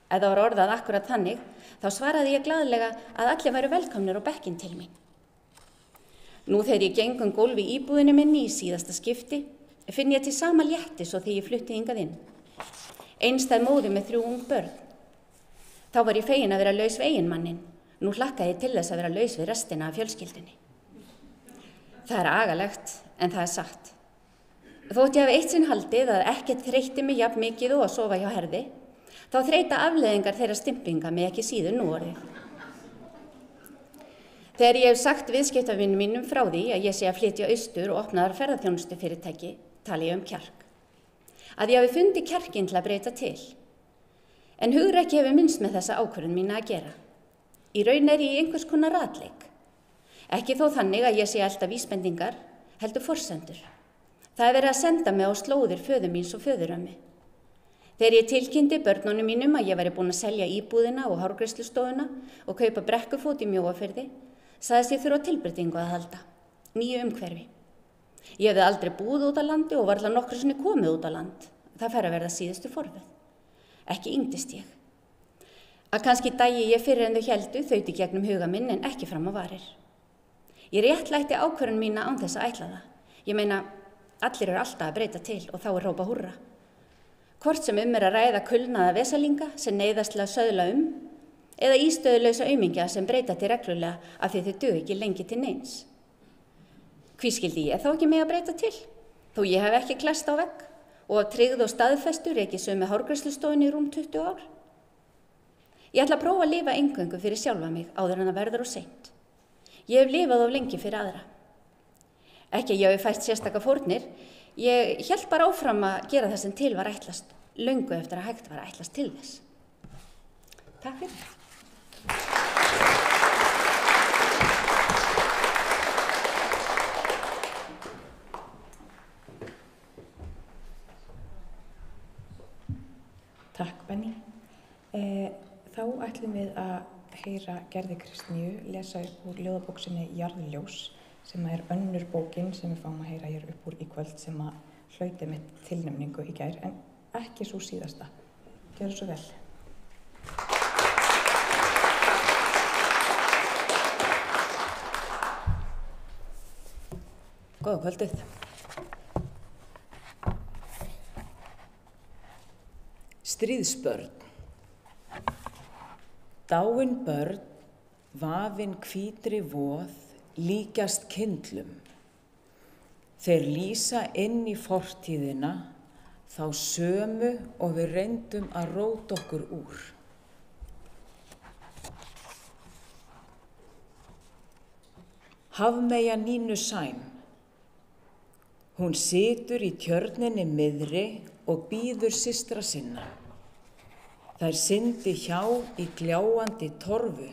Ef það var orðað akkurat þannig, þá svaraði ég glaðlega að allir væru velkomnir á bekkinn til mín. Nú þegar ég geng gólf í íbúðinni minni í síðasta skipti, finn ég til sama léttis og þegar ég flutti hingað inn. Einstæð móðir með 3 ung börn. Þá var ég fegin að vera laus við eiginmanninn. Nú hlakkaði ég til þess að vera laus við restina af fjölskyldunni. Það er agalegt, en það er satt. Þótt ég hafi eitt sinn haldið að ekkert þreytti mig jafn mikið og að sofa hjá herði, þá þreyta afleiðingar þeirra stimpinga mig ekki síður núorðið. Þegar ég hef sagt viðskiptavinum mínum frá því að ég sé að flytja austur og opnaðar ferðaþjónustufyrirtæki, tali ég kjark. Að ég hafi fundið kjarkinn til að breyta til. En hugrekki hefur minnst með þessa ákvörðun mína að gera. Í raun ég í einhvers konar ratleik. Ekki þó þannig að ég sé alltaf vísbendingar, heldur forsendur. Það er verið að senda mig á slóðir föður míns og föðurömmu. Þegar ég tilkynnti börnunum mínum að ég væri búin að selja íbúðina og hárgreiðslustofuna og kaupa brekkufót í Mjóafirði, sagðist ég þurfa tilbreytingu að halda, nýju umhverfi. Ég hefði aldrei búið út á landi og varla nokkru sinni komið út á land. Það fer að verða síðustu forvöð. Ekki yngdist ég. Að kannski dæi ég fyrir en þau héldu þauti gegnum huga minn en ekki fram á varir. Ég réttlætti ákvörðun mína án þess að ætla það. Ég meina, allir eru alltaf að breyta til og þá er hrópa húrra. Hvort sem er að ræða kulnaða vesalinga sem neyðast til að söðla eða ístöðulausa aumingja sem breyta til reglulega af því þau duga ekki lengi til neins. Hví skildi ég þá ekki mig að breyta til? Þó ég hef ekki klest á vegg og tryggð og staðfestur ekki sömu hárgreiðslustofuna í rúm 20 ár. Ég ætla að prófa að lifa eingöngu fyrir sjálfa mig áður en það verður of seint. Ég hef lifað of lengi fyrir aðra. Ekki að ég hef fært sérstaka fórnir, ég hélt bara áfram að gera það sem til var ætlast, löngu eftir að hægt var að ætlast til þess. Takk fyrir. Takk, Benni. Þá ætlum við að heyra Gerði Kristníu lesa upp úr ljóðabók sinni Jarðljós, sem er önnur bókin sem við fáum að heyra hér upp úr í kvöld sem að hlauti með tilnefningu í gær, en ekki svo síðasta. Gjörðu svo vel. Góða kvöldið. Stríðsbörn. Dáin börn, vafin hvítri voð, líkjast kyndlum. Þeir lýsa inn í fortíðina, þá sömu og við reyndum að róta okkur úr. Hafmeyja Nínu Sæm. Hún situr í tjörninni miðri og bíður systra sinna. Þær syndi hjá í gljáandi torfu,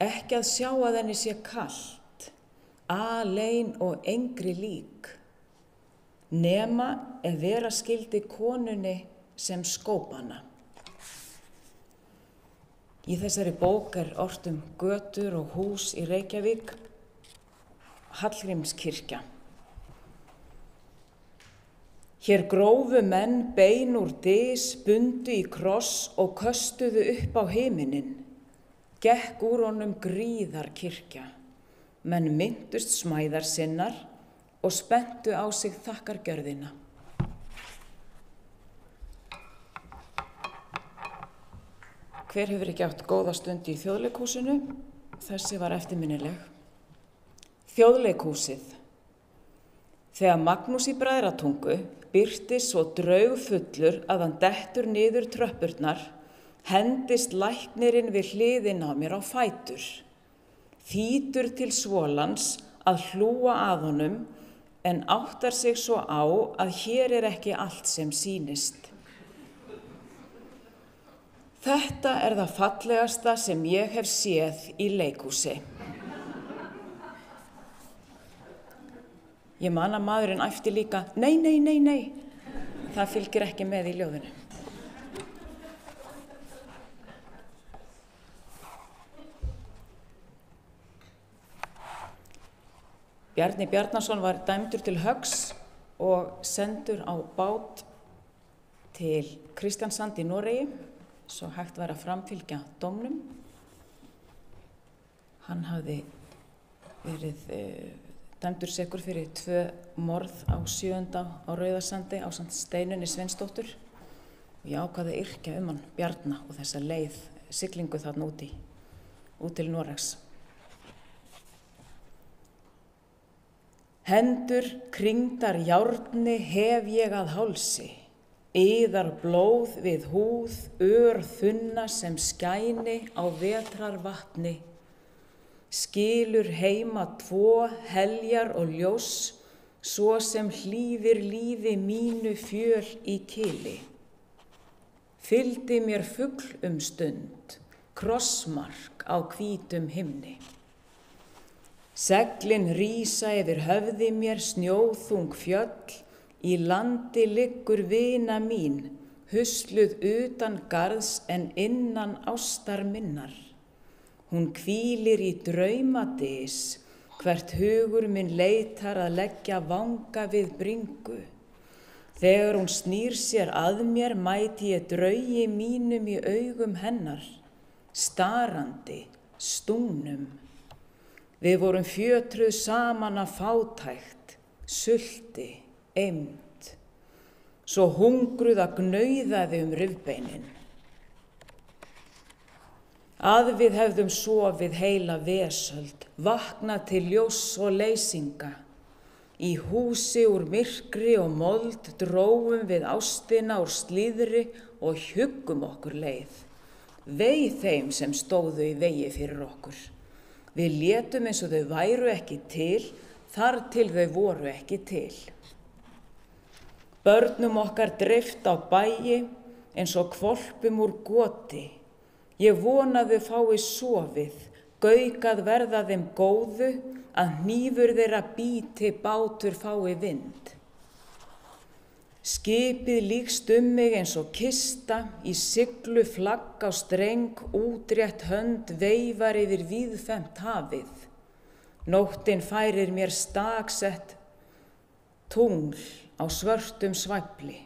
ekki að sjá að henni sé kalt, alein og engri lík, nema ef vera skildi konunni sem skóp hana. Í þessari bók ort götur og hús í Reykjavík, Hallgrímskirkja. Hér grófu menn bein úr dys, bundu í kross og köstuðu upp á himinin. Gekk úr honum gríðarkirkja. Menn myndust smæðar sinnar og spenntu á sig þakkargjörðina. Hver hefur ekki átt góða stund í Þjóðleikhúsinu? Þessi var eftirminnileg. Þjóðleikhúsið. Þegar Magnús í Bræðratungu birti svo draugfullur að hann dettur niður tröppurnar, hendist læknirinn við hliðina á mér á fætur. Þýtur til svolans að hlúa að honum en áttar sig svo á að hér ekki allt sem sýnist. Þetta það fallegasta sem ég hef séð í leikhúsi. Ég man að maðurinn æpti líka, nei, nei, nei, nei. Það fylgir ekki með í ljóðinu. Bjarni Bjarnason var dæmdur til höggs og sendur á bát til Kristiansand í Noregi, svo hægt var að framfylgja dómnum. Hann hafði verið dæmdur sekur fyrir 2 morð á 7. á Rauðasandi ásamt Steinunni Sveinsdóttur og ég ákvaði að yrkja hann Bjarna og þessa leið siglingu þarna út til Noregs. Hendur kringdar járni hef ég að hálsi, yðar blóð við húð, þunna sem skæni á vetrar vatni. Skilur heima 2 heljar og ljós, svo sem hlýðir lífi mínu fjöl í kili. Fylgdi mér fugl stund, krossmark á hvítum himni. Seglin rísa yfir höfði mér snjóþung fjöll, í landi liggur vina mín, husluð utan garðs en innan ástar minnar. Hún hvílir í draumadys, hvert hugur minn leitar að leggja vanga við bringu. Þegar hún snýr sér að mér mæti ég draugi mínum í augum hennar, starandi, stúnum. Við vorum fjötruð saman af fátækt, sulti, eymd. Svo hungruð að gnauðaði rifbeinin. Að við hefðum sofið heila vesöld, vaknað til ljós og leysinga. Í húsi úr myrkri og mold dróum við ástina úr slíðri og huggum okkur leið. Vei þeim sem stóðu í vegi fyrir okkur. Við létum eins og þau væru ekki til, þar til þau voru ekki til. Börnum okkar dreift á bæi eins og hvolpum úr goti. Ég vona þau fái sofið, gaukað verða þeim góðu, að hnífur þeirra bíti bátur fái vind. Skipið líkst mig eins og kista, í siglu flagg á streng, útrétt hönd veifar yfir víðfemt hafið. Nóttin færir mér staksett tungl á svörtum svæfli.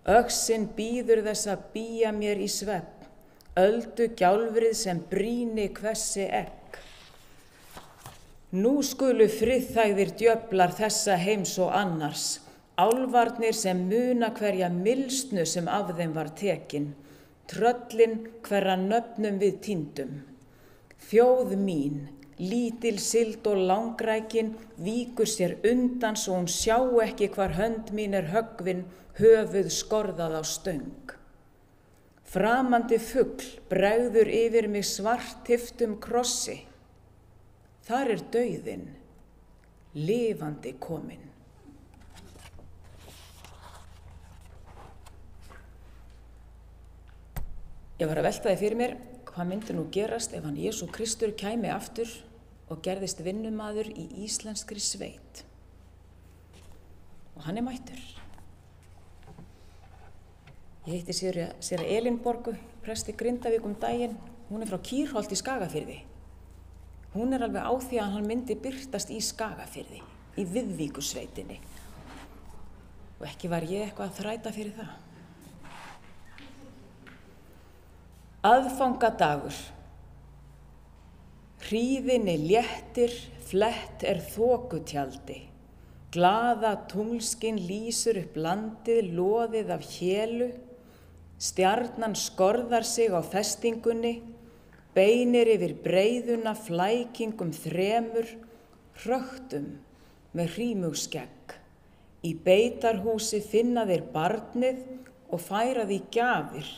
Öxin bíður þess að bíja mér í svepp. Öldu gjálfrið sem brýni hvessi egg. Nú skulu friðþægðir djöflar þessa heims og annars, álfarnir sem muna hverja mylsnu sem af þeim var tekin, tröllin hverra nöfnum við týndum. Þjóð mín, lítil sild og langrækin, víkur sér undan svo hún sjá ekki hvar hönd mín höggvin, höfuð skorðað á stöng. Framandi fugl bregður yfir mig svarthiftum krossi. Þar dauðinn, lifandi kominn. Ég var að velta því fyrir mér hvað myndi nú gerast ef hann Jesú Kristur kæmi aftur og gerðist vinnumaður í íslenskri sveit. Og hann mættur. Ég hitti séra Elínborgu, presti Grindavík daginn Hún er frá Kýrholt í Skagafirði. Hún er alveg á því að hann myndi birtast í Skagafirði, í Viðvíkursveitinni. Og ekki var ég eitthvað að þræta fyrir það. Aðfangadagur. Hríðinni léttir, flett er þokutjaldi. Glaða tunglskinn lýsur upp landið, loðið af hélu. Stjarnan skorðar sig á festingunni, beinir yfir breiðuna flækingum þremur, hröktum með hrímugskegg. Í beitarhúsi finna þeir barnið og færa því gjafir.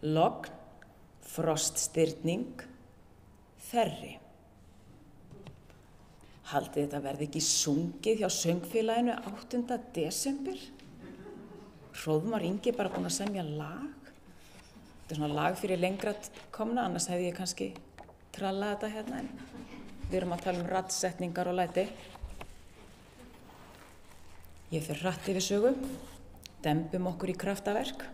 Logn, froststirning, þerri. Haldið þetta verði ekki sungið hjá söngfélaginu 8. desember? Hróðmar Ingi bara búin að semja lag. Þetta er svona lag fyrir lengra komna, annars hefði ég kannski trallað þetta hérna. Við erum að tala raddsetningar og læti. Ég fer hratt yfir sögu, dembum okkur í kraftaverk.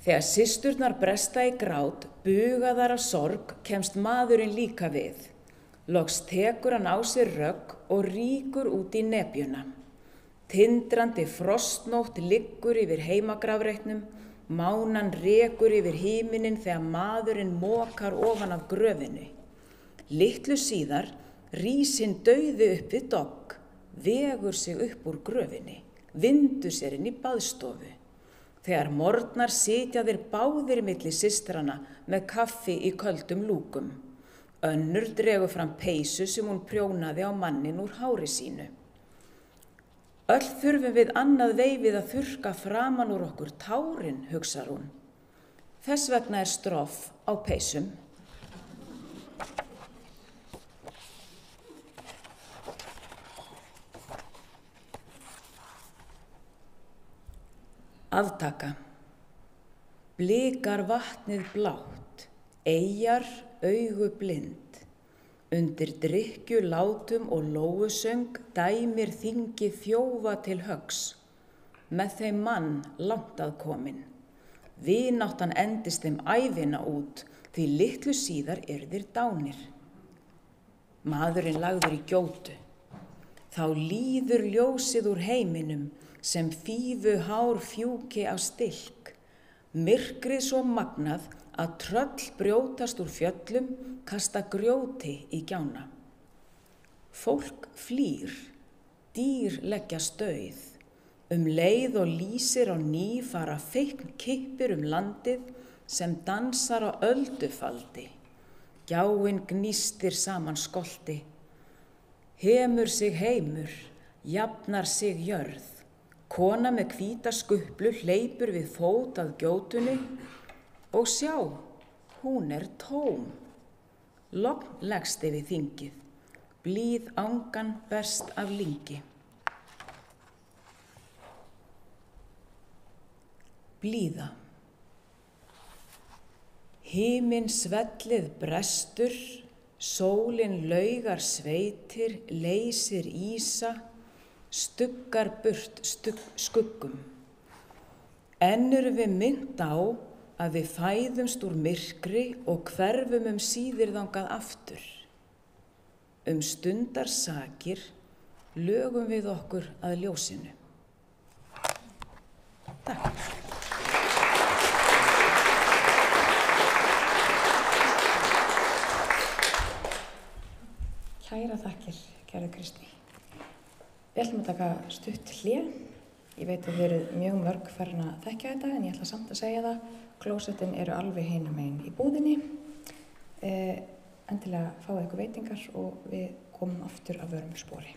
Þegar systurnar bresta í grát, bugaðar af sorg, kemst maðurinn líka við. Loks tekur hann á sig rögg og rýkur út í nepjuna. Tindrandi frostnótt liggur yfir heimagrafreitnum, mánan rekur yfir himinin þegar maðurinn mokar ofan af gröfinni. Litlu síðar rís hinn dauði upp við dogg, vegur sig upp úr gröfinni, vindur sér inn í baðstofu. Þegar morgnar sitja þeir báðir milli systrana með kaffi í köldum lúkum. Önnur dregur fram peysu sem hún prjónaði á mannin úr hári sínu. Öll þurfum við annað veifið að þurrka framan úr okkur tárin, hugsar hún. Þess vegna er stroff á peysum. Aftaka. Blikar vatnið blátt, eyjar augu blind. Undir drykkju látum og lóusöng dæmir þingið þjófa til höggs. Með þeim mann langt að komin. Vináttan endist þeim ævina út, því litlu síðar eru þeir dánir. Maðurinn lagður í gjótu. Þá líður ljósið úr heiminum, sem fífu hár fjúki af stilk. Myrkrið svo magnað að tröll brjótast úr fjöllum, kasta grjóti í gjána. Fólk flýr, dýr leggjast dauð. Leið og lýsir á ný fara feikn kippir landið sem dansar á öldufaldi. Gjáin gnýstir saman skolti. Hemur sig heimur, jafnar sig jörð. Kona með hvíta skuplu hleypur við fót að gjótunni og sjá, hún er tóm. Logn leggst yfir þingið, blíð angan berst af lyngi. Blíða. Himinn svellið brestur, sólin laugar sveitir, leysir ísa, stuggar burt skuggum. Enn erum við minnt á að við fæðumst úr myrkri og hverfum síðir þangað aftur. Stundarsakir lögum við okkur að ljósinu. Takk. Kæra þakkir, kæra Kristný. Við ætlum að taka stutt hlé. Ég veit að þið eru mjög mörg farin að þekkja þetta, en ég ætla samt að segja það. Klósettin eru alveg hinum megin í búðinni. Endilega fáið ykkur veitingar og við komum aftur af vörum spori.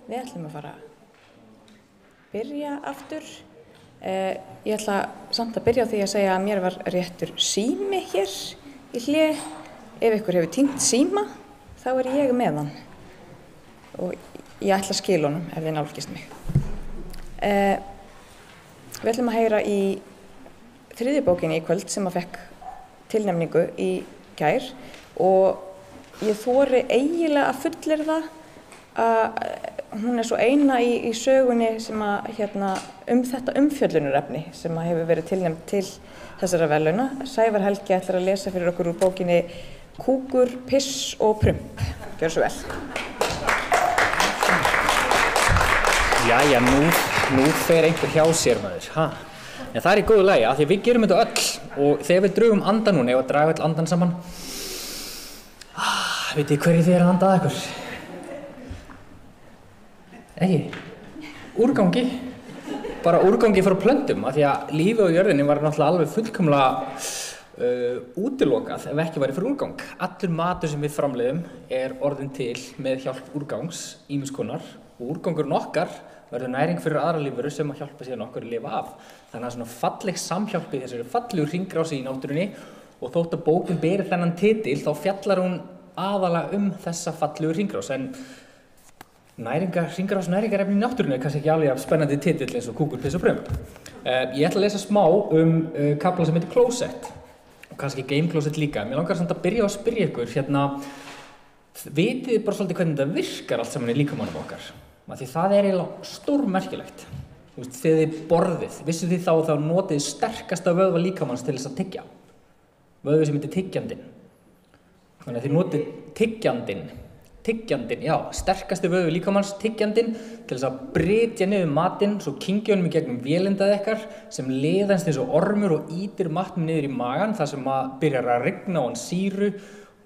Við ætlum að fara að byrja aftur. Ég ætla samt að byrja á því að segja að mér var réttur sími hér í hlið. Ef ykkur hefur týnt síma, þá er ég með hann. Og ég ætla að skila honum ef þið nálgist mig. Við ætlum að heyra í 3. bókinni í kvöld sem að fekk tilnefningu í gær og ég þori eiginlega að fullyrða að hún er svo eina í sögunni sem að þetta umfjöllunarefni sem að hefur verið tilnefnd til þessara verðlauna. Sævar Helgi ætlar að lesa fyrir okkur úr bókinni Kúkur, piss og prump. Gjörðu svo vel. Jæja, nú fer einhver hjá sér maður, ha? En það er í góðu lagi, af því við gerum þetta öll og þegar við drögum andan núna, ef að draga öll andan saman, vitið hverju þið að anda að ykkur? Ekki? Úrgangi. Bara úrgangi frá plöntum, af því að lífið á jörðinni var náttúrulega alveg fullkomlega útilokað ef ekki væri fyrir úrgang. Allur matur sem við framleiðum er orðinn til með hjálp úrgangs, ýmiss konar, og úrgangurinn okkar verður næring fyrir aðra lífverur sem að hjálpa síðan okkur að lifa af. Þannig að svona falleg samhjálpi þessari fallegu hringrási í náttúrunni og þótt að bókin beri þennan titil þá fjallar hún aðalega þessa fallegu hringrás. En hringrás næringarefni í náttúrunni er kannski ekki alveg spennandi titill eins og Kúkur, piss og prump. Ég ætla að lesa smá kafla sem heitir Closet og kannski Game Closet líka. Mér langar samt að byrja að spyrja ykkur vitið þið bara svolítið hvernig þetta virkar allt saman í líkamanum okkar? Því það er eiginlega stórmerkilegt. Þegar þið borðið, vissuð þið þá að það notið sterkasta vöðva líkamanns til þess að tyggja. Vöðvi sem heitir tyggjandinn. Þannig að þið notið tyggjandinn, já, sterkasti vöðvi líkamanns, tyggjandinn, til þess að brytja niður matinn, svo kyngja honum í gegnum vélindað ykkar, sem leiðast eins og ormur og ýtir matnum niður í magann, þar sem að byrjar að rigna á hann sýru,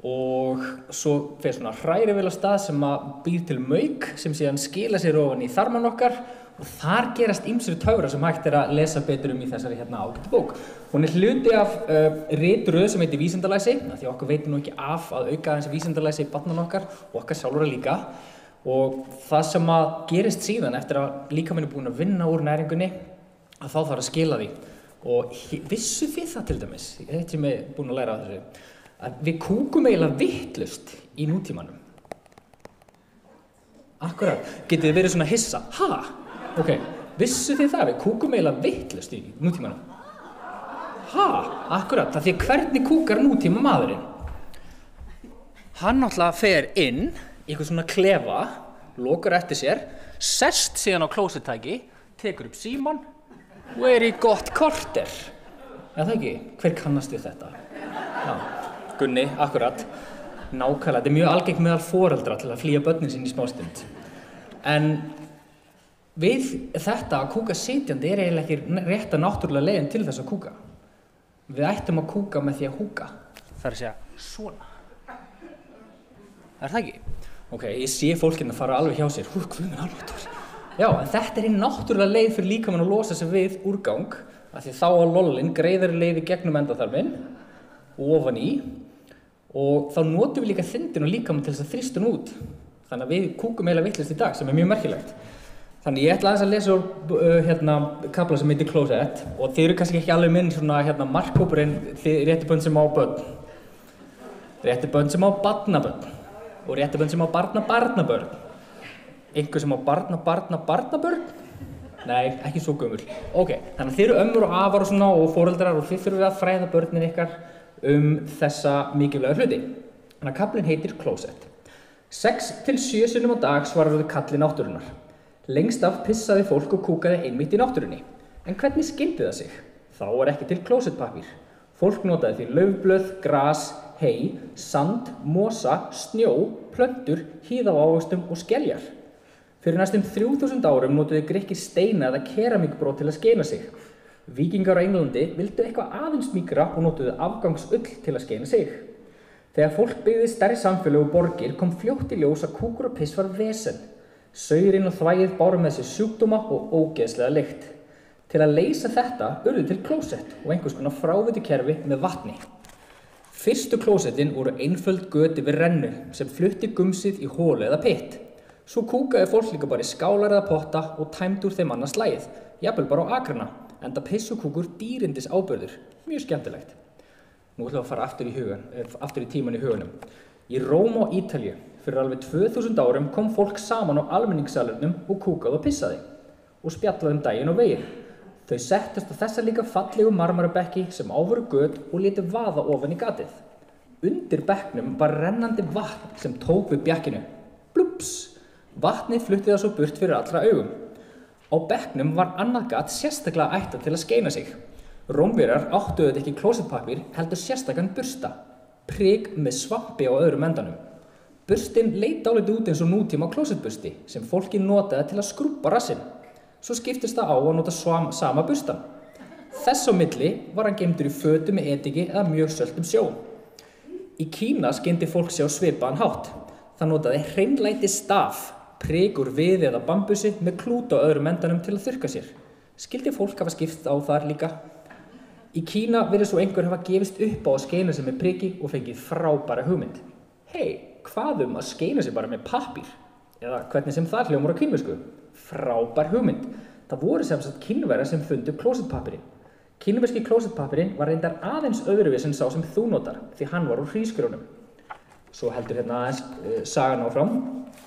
og svo fer svona hrærivél á stað sem að býr til mauk sem síðan skila sér ofan í þarmann okkar og þar gerast ýmsir töfrar sem hægt er að lesa betur í þessari ágætu bók. Hún er hluti af ritröð sem heitir Vísindalæsi, því okkur veitum nú ekki af að auka aðeins vísindalæsi í barnanna okkar og okkar sjálfra líka. Og það sem að gerist síðan eftir að líkaminn er búinn að vinna úr næringunni, að þá þarf að skila því. Og vissu þið það til dæmis, þetta sem ég er búinn að læra af þessu, að við kúkum eiginlega vitlaust í nútímanum. Akkurat, getið þið verið svona hissa? Ha? Ok, vissu þið það? Við kúkum eiginlega vitlaust í nútímanum. Ha? Akkurat, það því hvernig kúkar nútíma maðurinn? Hann náttúrulega fer inn í eitthvað svona klefa, lokar eftir sér, sest síðan á klósettæki, tekur upp símann og er í gott korter. Já, það ekki? Hver kannast við þetta? Já. Gunni, akkurat, nákvæmlega, þetta er mjög algengt meðal foreldra til að flýja börnin sín í smástund. En við þetta að kúka sitjandi er eiginlega ekki rétta náttúrulega leiðin til þess að kúka. Við ættum að kúka með því að húka. Það er að segja svona. Er það ekki? Ok, ég sé fólkinn að fara alveg hjá sér. Hvað er alveg? Já, en þetta er hinn náttúrulega leið fyrir líkamann að losa sig við úrgang, af því þá á lollinn greiðari leiði gegnum endaþarminn og ofan í. Og þá notum við líka þindin og líkamann til þess að þrýsta hún út. Þannig að við kúkum eiginlega vitlaust í dag sem er mjög merkilegt. Þannig ég ætla aðeins að lesa úr kafla sem heitir Closet og þið eru kannski ekki alveg minn svona markhópurinn þið rétti börn sem á börn. Rétti börn sem á barnabörn og rétti börn sem á barnabörn. Einhver sem á barnabörn? Nei, ekki svo gömul. Ok, þannig að þið eru ömmur og afar og svona og foreldrar og þið þurfum við að fræða börnin ykkar þessa mikilvæga hluti. Þannig að kaflinn heitir Closet. 6 til 7 sinnum á dag svarar kalli náttúrunnar. Lengst af pissaði fólk og kúkaði einmitt í náttúrunni. En hvernig skildi það sig? Þá var ekki til klósettpappír. Fólk notaði því laufblöð, gras, hey, sand, mosa, snjó, plöntur, hýða á ávöxtum og skeljar. Fyrir næstum 3000 árum notuðu Grikkir steina eða keramíkbrot til að skeina sig. Víkingar á Englandi vildu eitthvað aðeins mýkra og notuðu afgangsull til að skeina sig. Þegar fólk byggði stærri samfélög og borgir kom fljótt í ljós að kúkur og piss var vesen. Saurinn og þvagið báru með sér sjúkdóma og ógeðslega lykt. Til að leysa þetta urðu til klósett og einhvers konar fráveitukerfi með vatni. Fyrstu klósettin voru einföld göt yfir rennu sem flutti gumsið í hólu eða pytt. Svo kúkaði fólk líka bara í skálar eða potta og tæmdi úr þeim annars slagið, jafnvel bara á akrana, enda pissukúkur dýrindis áburður, mjög skemmtilegt. Nú ætlum við að fara aftur í tíman í hugunum. Í Róm á Ítalíu, fyrir alveg 2000 árum kom fólk saman á almenningssalernum og kúkaði og pissaði og spjallaði daginn og veginn. Þau settust á þessa líka fallegu marmarabekki sem ávoru göt og létu vaða ofan í gatið. Undir bekknum var rennandi vatn sem tók við bjakkinu. Blúps! Vatnið flutti það svo burt fyrir allra augum. Á bekknum var annað gat sérstaklega ætlað til að skeina sig. Rómverjar áttu auðvitað ekki klósettpappír heldur sérstakan bursta, prik með svampi á öðrum endanum. Burstin leit dálítið út eins og nútíma klósettbursti sem fólki notaði til að skrúbba rassinn. Svo skiptist það á að nota sama burstan. Þess á milli var hann geymdur í fötu með ediki eða mjög söltum sjó. Í Kína skeindi fólk sig á svipaðan hátt. Það notaði hreinlæti staf, prik úr viði eða bambusi með klút á öðrum endanum til að þurrka sér. Skildi fólk hafa skipt á þar líka. Í Kína virðist svo einhver hafa gefist upp á að skeina sig með priki og fengið frábæra hugmynd. Hvað að skeina sig bara með pappír? Eða hvernig sem það hljómar á kínversku? Frábær hugmynd. Það voru sem sagt Kínverjar sem fundu klósettpappírinn. Kínverski klósettpappírinn var reyndar aðeins öðruvísi en sá sem þú notar, því hann var úr hrísgrjónum. Svo heldur aðeins sagan áfram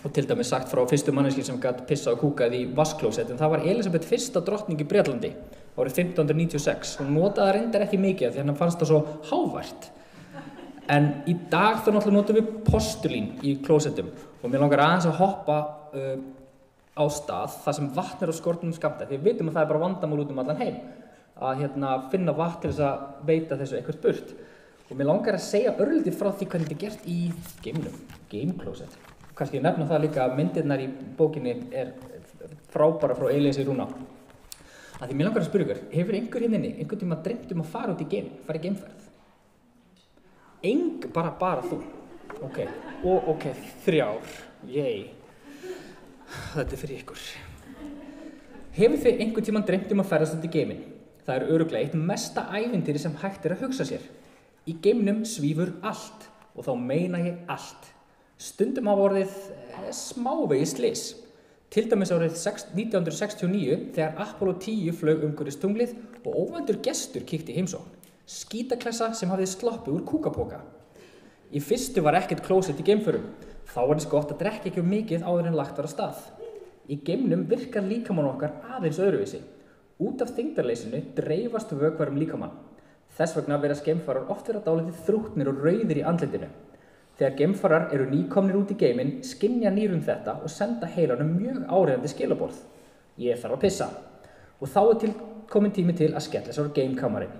og til dæmis sagt frá fyrstu manneskju sem gat pissað og kúkað í vassklósett, en það var Elísabet I drottning í Bretlandi árið 1596. Hún notaði það reyndar ekki mikið því hann fannst það svo hávært. En í dag þá náttúrulega notum við postulín í klósettum og mér langar aðeins að hoppa á stað þar sem vatn á skornum skammta, því við vitum að það bara vandamál út allan heim að finna vatn til þess að veita þessu eitthvað burt. Og mér langar að segja örlítið frá því hvernig þetta er gert í geimnum, geimklósett. Kannski ég nefna það líka að myndirnar í bókinni frábæra frá Elíasi Rúna. Því mér langar að spyrja ykkur, hefur einhver einhvern tíma dreymt að fara út í geim, fara í geimferð? Bara þú. Ok, 3 Yey. Þetta fyrir ykkur. Hefur þið einhvern tíma dreymt að ferðast út í geiminn? Það örugglega eitt mesta ævintýri sem hægt að hugsa sér. Í geimnum svífur allt, og þá meina ég allt. Stundum hafa orðið smávegis slys. Til dæmis árið 1969 þegar Apollo 10 flaug umhverfis tunglið og óvæntur gestur kíkti í heimsókn. Skítaklessa sem hafði sloppið úr kúkapoka. Í fyrstu var ekkert klósett í geimförum. Þá var þess gott að drekka ekki mikið áður en lagt var af stað. Í geimnum virkar líkamann okkar aðeins öðruvísi. Út af þyngdarleysinu dreifast vökvar líkamann. Þess vegna virðast geimfarar oft vera dálítið þrútnir og rauðir í andlitinu. Þegar geimfarar eru nýkomnir út í geiminn, skynja nýrun þetta og senda heilanum mjög áríðandi skilaboð. Ég þarf að pissa. Og þá kominn tími til að skella sér á geimkamarinn.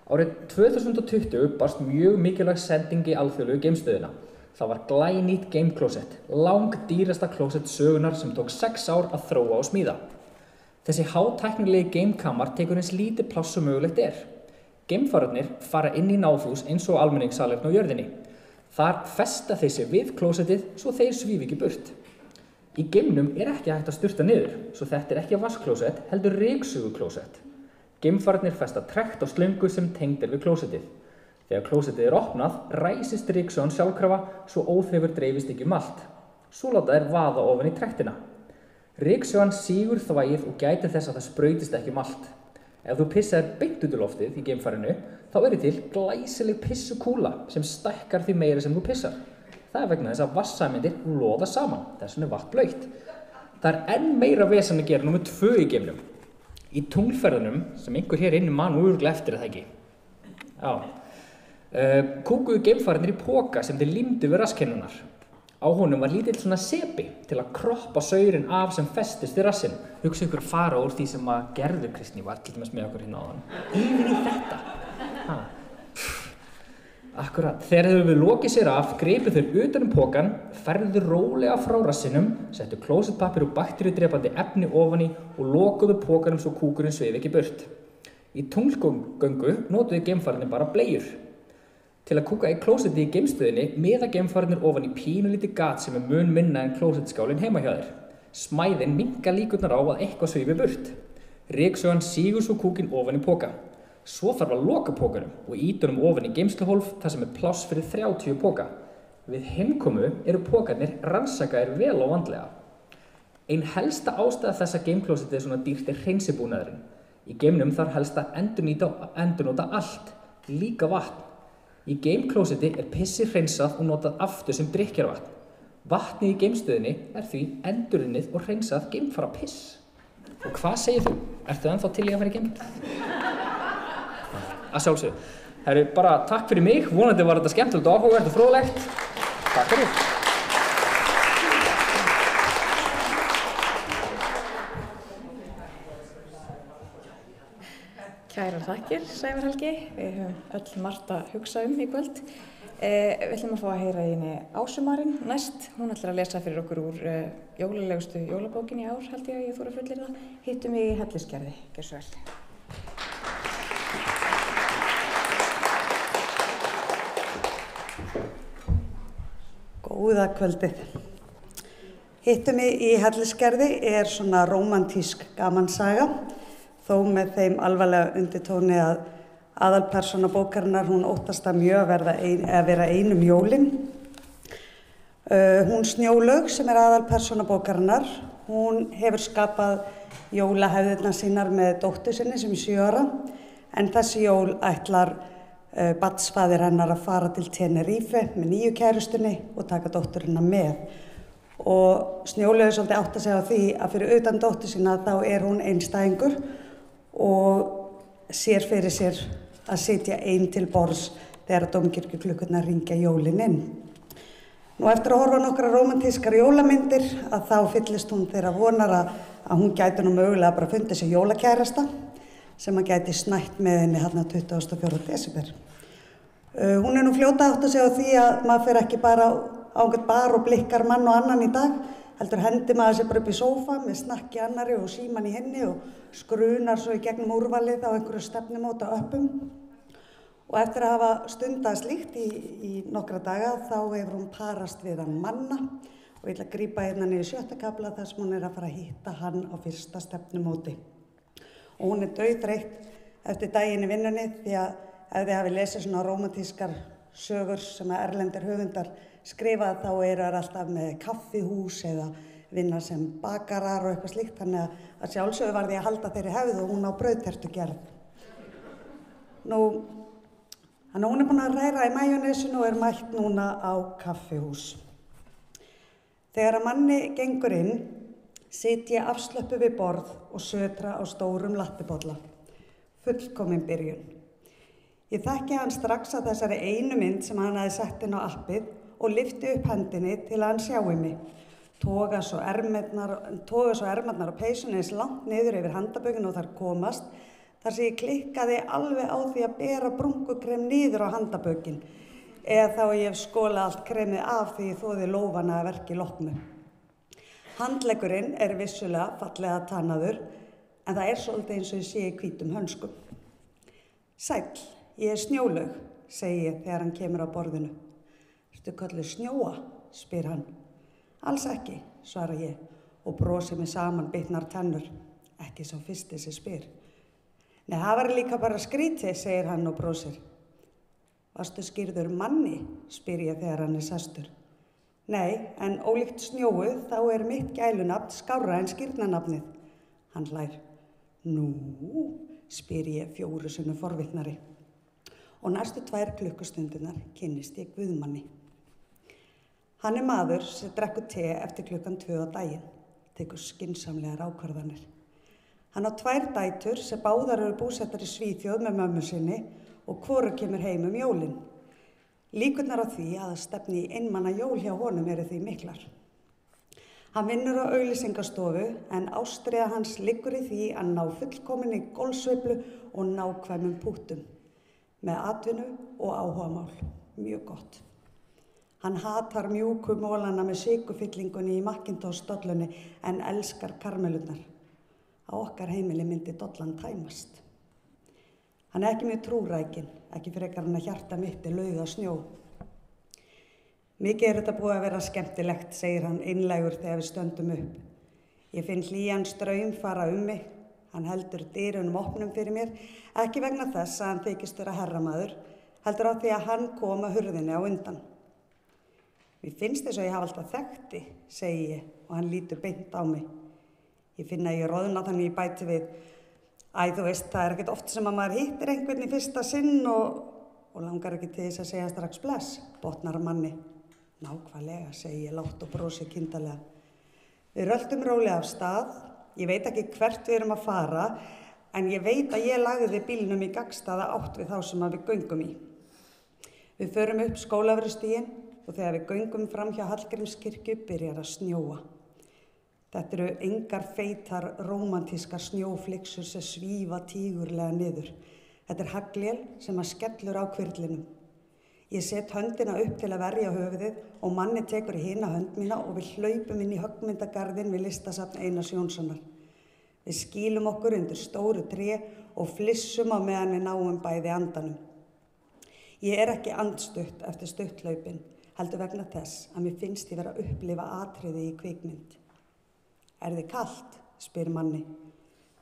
Árið 2020 barst mjög mikilvæg sending í alþjóðlegu geimstöðina. Það var glænýtt geimklósett, langdýrasta klósett sögunar sem tók 6 ár að þróa og smíða. Þessi hátæknilegi geimkamar tekur eins lítið pláss sem mögulegt er. Geimfararnir fara inn í náðhús eins og almenningssalernum á jörðinni. Þar festa þeir sig við klósettið svo þeir svífi ekki burt. Í geimnum ekki hægt að sturta niður, svo þetta ekki vassklósett, heldur ryksuguklósett. Geimfararnir festa trekt á slöngu sem tengd við klósettið. Þegar klósettið opnað, ræsist ryksugan sjálfkrafa svo óþefur dreifist ekki allt. Svo láta þeir vaða ofan í trektina. Ryksugan sígur þvagið og gætir þess að það sprautist ekki allt. Ef þú pissaðir beint út í loftið í geimfarinu, þá til glæsileg pissukúla sem stækkar því meira sem þú pissar. Það vegna þess að vatnssameindir loða saman, þess vegna vatn blautt. Það enn meira vesen að gera númer 2 í geimnum. Í tunglferðunum, sem einhver hér inni man örugglega eftir það ekki. Kúkuðu geimfararnir í poka sem þeir límdu við rasskinnurnar. Á honum var lítill svona sepi til að kroppa saurinn af sem festist í rassinn. Hugsa ykkur fara úr því sem að Gerður Kristný var til dæmis með okkur hérna áðan. Yfir í þetta. Akkurat. Þegar þau við lokið sér af, gripu þau utan pokan, færðu rólega frá rassinum, settu klósettpappír og bakteríudrepandi efni ofan í og lokuðu pokanum svo kúkurinn sveif ekki burt. Í tunglgöngu notuðu geimfararnir bara bleiur. Til að kúka í klósetti í geimstöðinni miða geimfararnir ofan í pínulítið gat sem mun minna en klósettskálinn heima hjá þér. Smæðin minnka líkurnar á að eitthvað svífi burt. Ryksugan sígur svo kúkinn ofan í poka. Svo þarf að loka pokanum og ýta honum ofan í geymsluhólf þar sem pláss fyrir 30 poka. Við heimkomu eru pokarnir rannsakaðir vel og vandlega. Ein helsta ástæða þess að geimklósettið svona dýrt hreinsibúnaðurinn. Í geimnum þarf helst að endurnota allt, líka vatn. Í geimklósetti pissið hreinsað og notað aftur sem drykkjarvatn. Vatnið í geimstöðinni því endurunnið og hreinsað geimfara piss. Og hvað segir þú? Ertu ennþá til í að fara í geim? Að sjálfsögðu. Herru, bara takk fyrir mig. Vonandi var þetta skemmtilegt og áhugavert og fróðlegt. Takk fyrir. Kærar þakkir, Sævar Helgi. Við höfum öll margt að hugsa í kvöld. Við ætlum að fá að heyra í henni Ásu Marín næst. Hún ætlar að lesa fyrir okkur úr jólalegustu jólabókinni í ár, held ég að ég þóra að fullyrða. Hittum í Hellisgerði. Gjörðu svo vel. Góða kvöldið. Hittum í Hellisgerði svona rómantísk gamansaga. Þó með þeim alvarlega undirtóni að aðalpersóna bókarinnar, hún óttast að mjög að vera ein jólin. Hún Snjólaug, sem aðalpersóna bókarinnar, hún hefur skapað jólahefðirnar sínar með dóttur sinni sem 7 ára, en þessi jól ætlar barnsfaðir hennar að fara til Tenerife með nýju kærustunni og taka dótturina með. Og Snjólaug svolítið átt að segja á því að fyrir utan dóttur sína þá hún einstæðingur og sér fyrir sér að sitja ein til borðs þegar dómkirkjuklukkurnar hringja jólin inn. Nú eftir að horfa nokkra rómantískar jólamyndir að þá fyllist hún þeirra vonar að hún gæti nú mögulega bara fundið sér jólakærasta sem að gæti snætt með henni hérna 24. desember. Hún nú fljóta átt að segja á því að maður fer ekki bara á einhvern bar og blikkar mann og annan í dag, heldur hendi maður sér bara upp í sófa með snakki annari og síman í henni og skrunar svo í gegnum úrvalið á einhverju stefnumóta öppum. Og eftir að hafa stundað slíkt í nokkra daga þá hefur hún parast við hann manna og ég ætla að grípa hérna niður 7. kafla þar sem hún að fara að hitta hann á fyrsta stefnumóti. Og hún dauðþreytt eftir daginn í vinnunni því að ef þið hafi lesið svona rómantískar sögur sem erlendir höfundar skrifað þá þær alltaf með kaffihús eða vinna sem bakarar og eitthvað slíkt, þannig að sjálfsögðu var því að halda þeirri hefð og hún á brauðtertugerð. Þannig að hún búin að ræra í majónesinu og mætt núna á kaffihús. Þegar að manni gengur inn, sit ég afslöppu við borð og sötra á stórum lattibolla. Fullkomin byrjun. Ég þekki hann strax að þessari einu mynd sem hann hafði sett inn á appið og lyfti upp hendinni til að hann sjái mig. Toga svo ermarnar á peysunni eins langt niður yfir handabökin og þar komast, þar sem ég klikkaði alveg á því að bera brúnkukrem niður á handabökin, eða þá ég hef skólað allt kremið af því ég þóði lófana að verki loknu. Handleggurinn vissulega fallega tannaður, en það svolítið eins og ég sé í hvítum hönskum. Sæll, ég Snjólaug, segi ég þegar hann kemur á borðinu. Ertu kölluð Snjóa, spyr hann. Alls ekki, svara ég og brosi með samanbitnar tennur, ekki sá fyrsti sem spyr. Nei, það var líka bara skrítið, segir hann og brosir. Varstu skírður manni, spyr ég þegar hann sestur. Nei, en ólíkt Snjóu þá mitt gælunafn skárra en skírnanafnið. Hann hlær. Nú, spyr ég 4 sinnum forvitnari. Og næstu 2 klukkustundirnar kynnist ég Guðmanni. Hann maður sem drekkur te eftir klukkan 2 á daginn, tekur skynsamlegar ákvarðanir. Hann á 2 dætur sem báðar eru búsettar í Svíþjóð með mömmu sinni og hvoru kemur heim jólin. Líkurnar á því að stefni í einmanna jól hjá honum því miklar. Hann vinnur á auglýsingastofu en ástríða hans liggur í því að ná fullkominni golfsveiflu og nákvæmum púttum. Með atvinnu og áhugamál. Mjög gott. Hann hatar mjúku mólana með sykurfyllingunni í Macintosh-dollunni en elskar karmelurnar. Á okkar heimili myndi dollan tæmast. Hann ekki mjög trúrækinn, ekki frekar hann að hjarta mitt lauga snjó. Mikið þetta búið að vera skemmtilegt, segir hann einlægur þegar við stöndum upp. Ég finn hlýjan straum fara mig. Hann heldur dyrunum opnum fyrir mér, ekki vegna þess að hann þykist vera herramaður, heldur á því að hann kom að hurðinni á undan. Mér finnst þess að ég hafa alltaf þekkti, segi ég og hann lítur beint á mig. Ég finna að ég roðna þannig ég bæti við. Æ, þú veist, það ekkert oft sem að maður hittir einhvern í fyrsta sinn og langar ekki til þess að segja strax bless, botnar manni. Nákvæmlega, segi ég lágt og brosi kindarlega. Við röltum rólega af stað. Ég veit ekki hvert við erum að fara, en ég veit að ég lagði bílnum í gagnstæða átt við þá sem að við göngum í. Við förum upp Skólavörðustíginn og þegar við göngum fram hjá Hallgrímskirkju byrjar að snjóa. Þetta eru engar feitar rómantískar snjóflyksur sem svífa tígurlega niður. Þetta haglél sem að skellur á hvirflinum. Ég set höndina upp til að verja höfuðið og manni tekur í hina hönd mína og við hlaupum inn í höggmyndagarðinn við listasafn Einars Jónssonar. Við skýlum okkur undir stóru tré og flissum á meðan við náum bæði andanum. Ég ekki andstutt eftir stutthlaupin, heldur vegna þess að mér finnst ég vera að upplifa atriði í kvikmynd. Þið kalt? Spyr manni.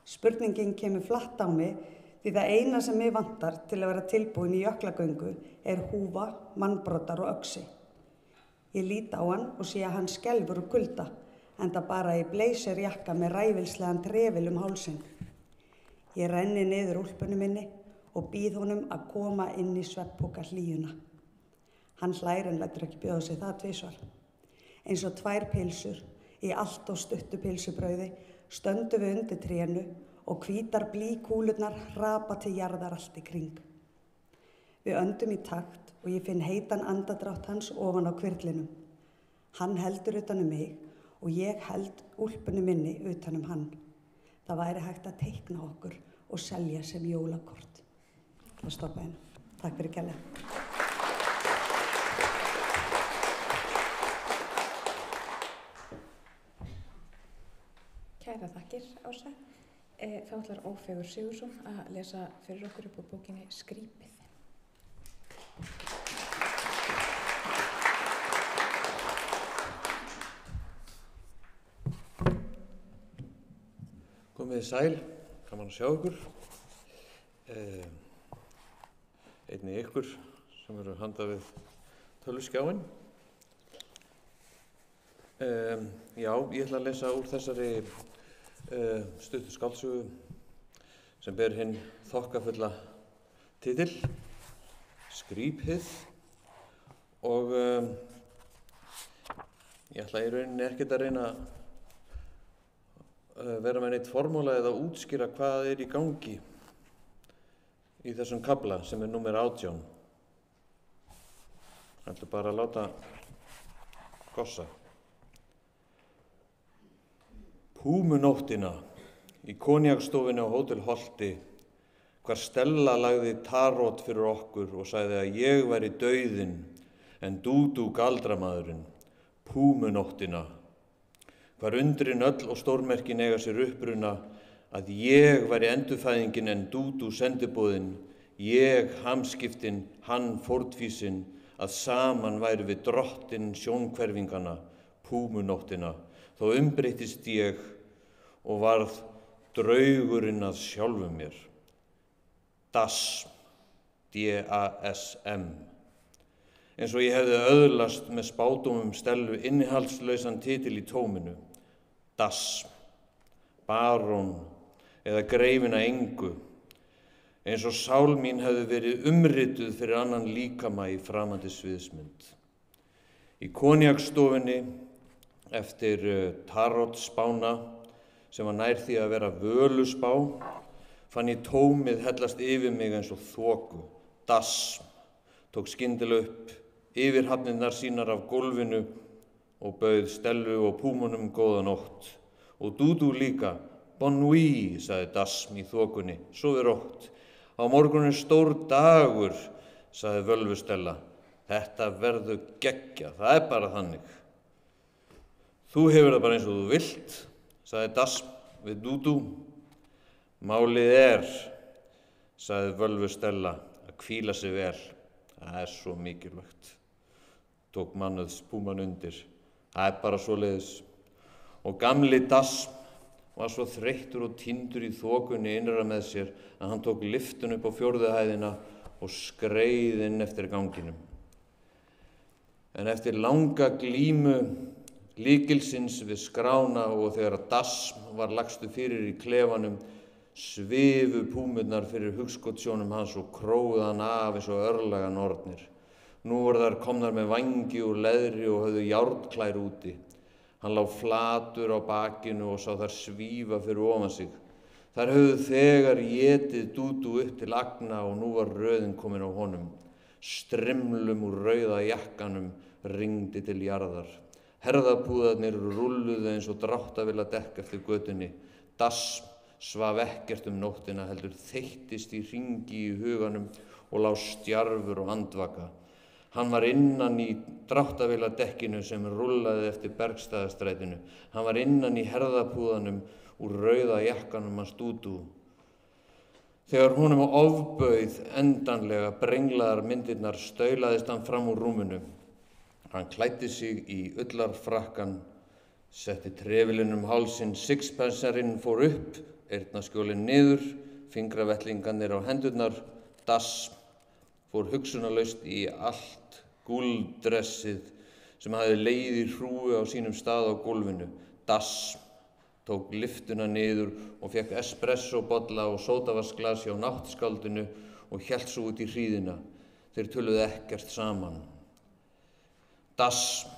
Spurningin kemur flatt á mig því það eina sem mig vantar til að vera tilbúin í jöklagöngu húfa, mannbroddar og öxi. Ég lít á hann og sé að hann skelfur úr kulda, enda bara í blazerjakka með ræfilslegan trefil hálsinn. Ég renni niður úlpunni minni og býð honum að koma inn í svefnpoka hlýjuna. Hann hlær en lætur ekki bjóða sig það tvisvar. Eins og 2 pylsur í allt og stuttu pylsubrauði stöndum við undir trénu og hvítar blýkúlurnar hrapa til jarðar allt í kring. Við öndum í takt og ég finn heitan andadrátt hans ofan á hvirflinum. Hann heldur utan mig og ég held úlpunni minni utan hann. Það væri hægt að teikna okkur og selja sem jólakort. Það stoppa henni. Takk fyrir kærlega. Kæra þakkir, Ása. Þá ætlar Ófeigur Sigurðsson að lesa fyrir okkur upp á bókinni Skrípið. Komið sæl, gaman að sjá ykkur. Einnig ykkur sem eru handa við tölvuskjáinn. Já, ég ætla að lesa úr þessari stuttu skáldsögu sem ber hinn þokkafulla titil, Skrípið, og ég ætla í rauninni ekkert að reyna að vera með neitt formúla eða útskýra hvað í gangi í þessum kafla sem númer 18. Ég ætla bara að láta gossa. Púmunóttina í konjakstofunni á Hótel Holti, hvar Stella lagði tarot fyrir okkur og sagði að ég væri dauðinn en Dúdú galdramaðurinn. Púmunóttina, hvar undrin öll og stórmerkin eiga sér uppruna, að ég væri endurfæðingin en Dúdú sendiboðinn, ég hamskiptin, hann fórnfísinn, að saman væri við drottinn sjónhverfingana, Púmunóttina, þó umbreyttist ég og varð draugurinn að sjálfum mér. DASM, D-A-S-M. Eins og ég hefði öðlast með spádómum Stellu innihaldslausan titil í tóminu. DASM, barón eða greifina engu. Eins og sál mín hefði verið umrituð fyrir annan líkama í framandi sviðsmynd. Í konjakstofunni eftir tarotspána sem var nær því að vera völuspá, fann ég tómið hellast yfir mig eins og þoku. DASM tók skyndilega upp yfirhafnirnar sínar af gólfinu og bauð Stellu og Púmunum góða nótt. Og Dúdú líka. Bon nuit, sagði DASM í þokunni, sofið rótt. Á morgun stór dagur, sagði völvu Stella. Þetta verður geggjað, það bara þannig. Þú hefur það bara eins og þú vilt, sagði DASM við Dúdú. Málið sagði völvu Stella, að hvíla sig vel. Það svo mikilvægt. Tók mannuð Púman undir. Það bara svoleiðis. Og gamli DASM var svo þreyttur og týndur í þokunni innra með sér að hann tók lyftun upp á 4. hæðina og skreið inn eftir ganginum. En eftir langa glímu lykilsins við skrána og þegar dasm var lagstu fyrir í klefanum, svifu púmurnar fyrir hugskotssjónum hans og króðu hann af eins og örlaga nornir. Nú voru þær komnar með vangi úr leðri og höfðu járnklær úti. Hann lá flatur á bakinu og sá þær svífa fyrir ofan sig. Þær höfðu þegar étið Dúdú upp til agna og nú var röðin komin á honum. Strimlum úr rauða jakkanum rigndi til jarðar. Herðapúðarnir rúlluðu eins og dráttavila dekk eftir götunni. Dasm svaf ekkert nóttina heldur þeyttist í hringi í huganum og lá stjarfur og andvaka. Hann var innan í dráttavila dekkinu sem rúllaði eftir Bergstaðastrætinu. Hann var innan í herðapúðanum úr rauða jakkanum hans Dúdú. Þegar honum ofbauð endanlega brenglaðar myndirnar staulaðist hann fram úr rúminu. Hann klæddi sig í ullarfrakkann, setti trefilinn hálsinn, sixpenserinn fór upp, eyrnaskjólinn niður, fingravettlingarnir á hendurnar, dasm, fór hugsunarlaust í allt gúldressið sem hafði legið í hrúgu á sínum stað á gólfinu. Dasm tók lyftuna niður og fekk espressobolla og sódavaskglas hjá náttskáldinu og hélt svo út í hríðina. Þeir töluðu ekkert saman. Dasm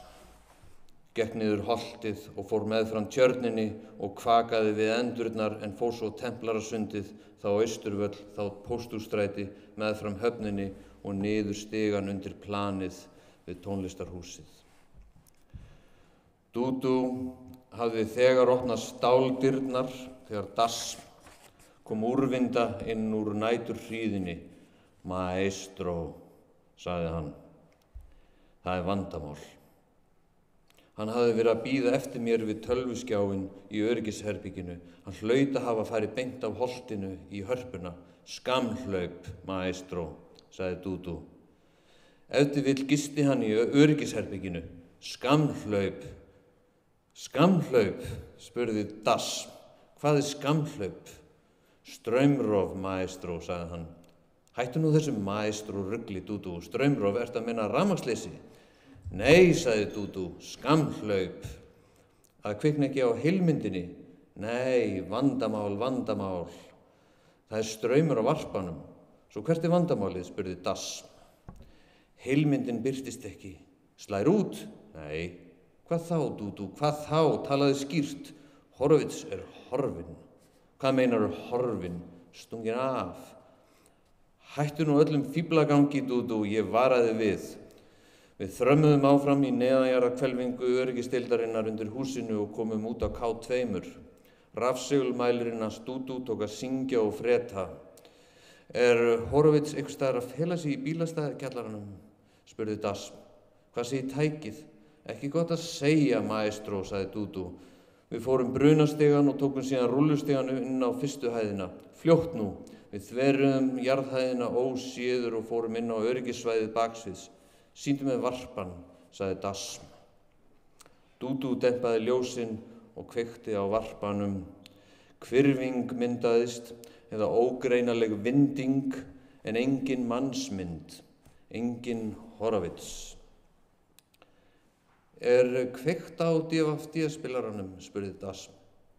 gekk niður holtið og fór meðfram tjörninni og kvakaði við endurnar en fór svo Templarasundið, þá Austurvöll, þá Pósthússtræti, meðfram höfninni og niður stigann undir planið við tónlistarhúsið. Dúdú hafði þegar opnað stáldyrnar þegar Dasm kom úrvinda inn úr næturhríðinni. Maestro, sagði hann, það er vandamál. Hann hafði verið að bíða eftir mér við tölvuskjáin í öryggisherbygginu. Hann hlaut að hafa farið beint af holtinu í hörpuna. Skammhlaup, maestro, sagði Dúdú. Ef til vill gisti hann í öryggisherbygginu. Skammhlaup. Skammhlaup, spurði Dasm. Hvað er skammhlaup? Straumrof, maestro, sagði hann. Hættu nú þessu maestro rugli, Dúdú. Straumrof, ertu að meina rafmagnsleysi? Nei, sagði Dúdú, skammhlaup. Það kvikna ekki á heilmyndinni. Nei, vandamál, vandamál. Það er straumur á varpanum. Svo hvert er vandamálið, spurði Dasm. Heilmyndin birtist ekki. Slær út? Nei. Hvað þá, Dúdú, hvað þá? Talaði skýrt. Horowitz er horfinn. Hvað meinar horfinn? Stungin af. Hættu nú öllum fíflagangi, Dúdú, ég varaði við. Við þrömmuðum áfram í neðanjarðarhvelfingu öryggisdeildarinnar undir húsinu og komum út á K2. Rafsegulmælirinn hans Dúdú tók að syngja og freta. Er Horowitz einhvers staðar að fela sig í bílastæðarkjallaranum? Spurði Dasm. Hvað segir tækið? Ekki gott að segja, maestro, sagði Dúdú. Við fórum brunastegan og tókum síðan rúllustegan inn á fyrstu hæðina. Fljótt nú. Við þverruðum jarðhæðina óséður og fórum inn á öryggissvæðið baksviðs. Sýndu með varpan, sagði Dasm. Dúdú dempaði ljósin og kveikti á varpanum. Hvirfing myndaðist eða ógreinaleg vinding en engin mannsmynd, engin Horowitz. Er kveikt á DFD-spilaranum, spurði Dasm.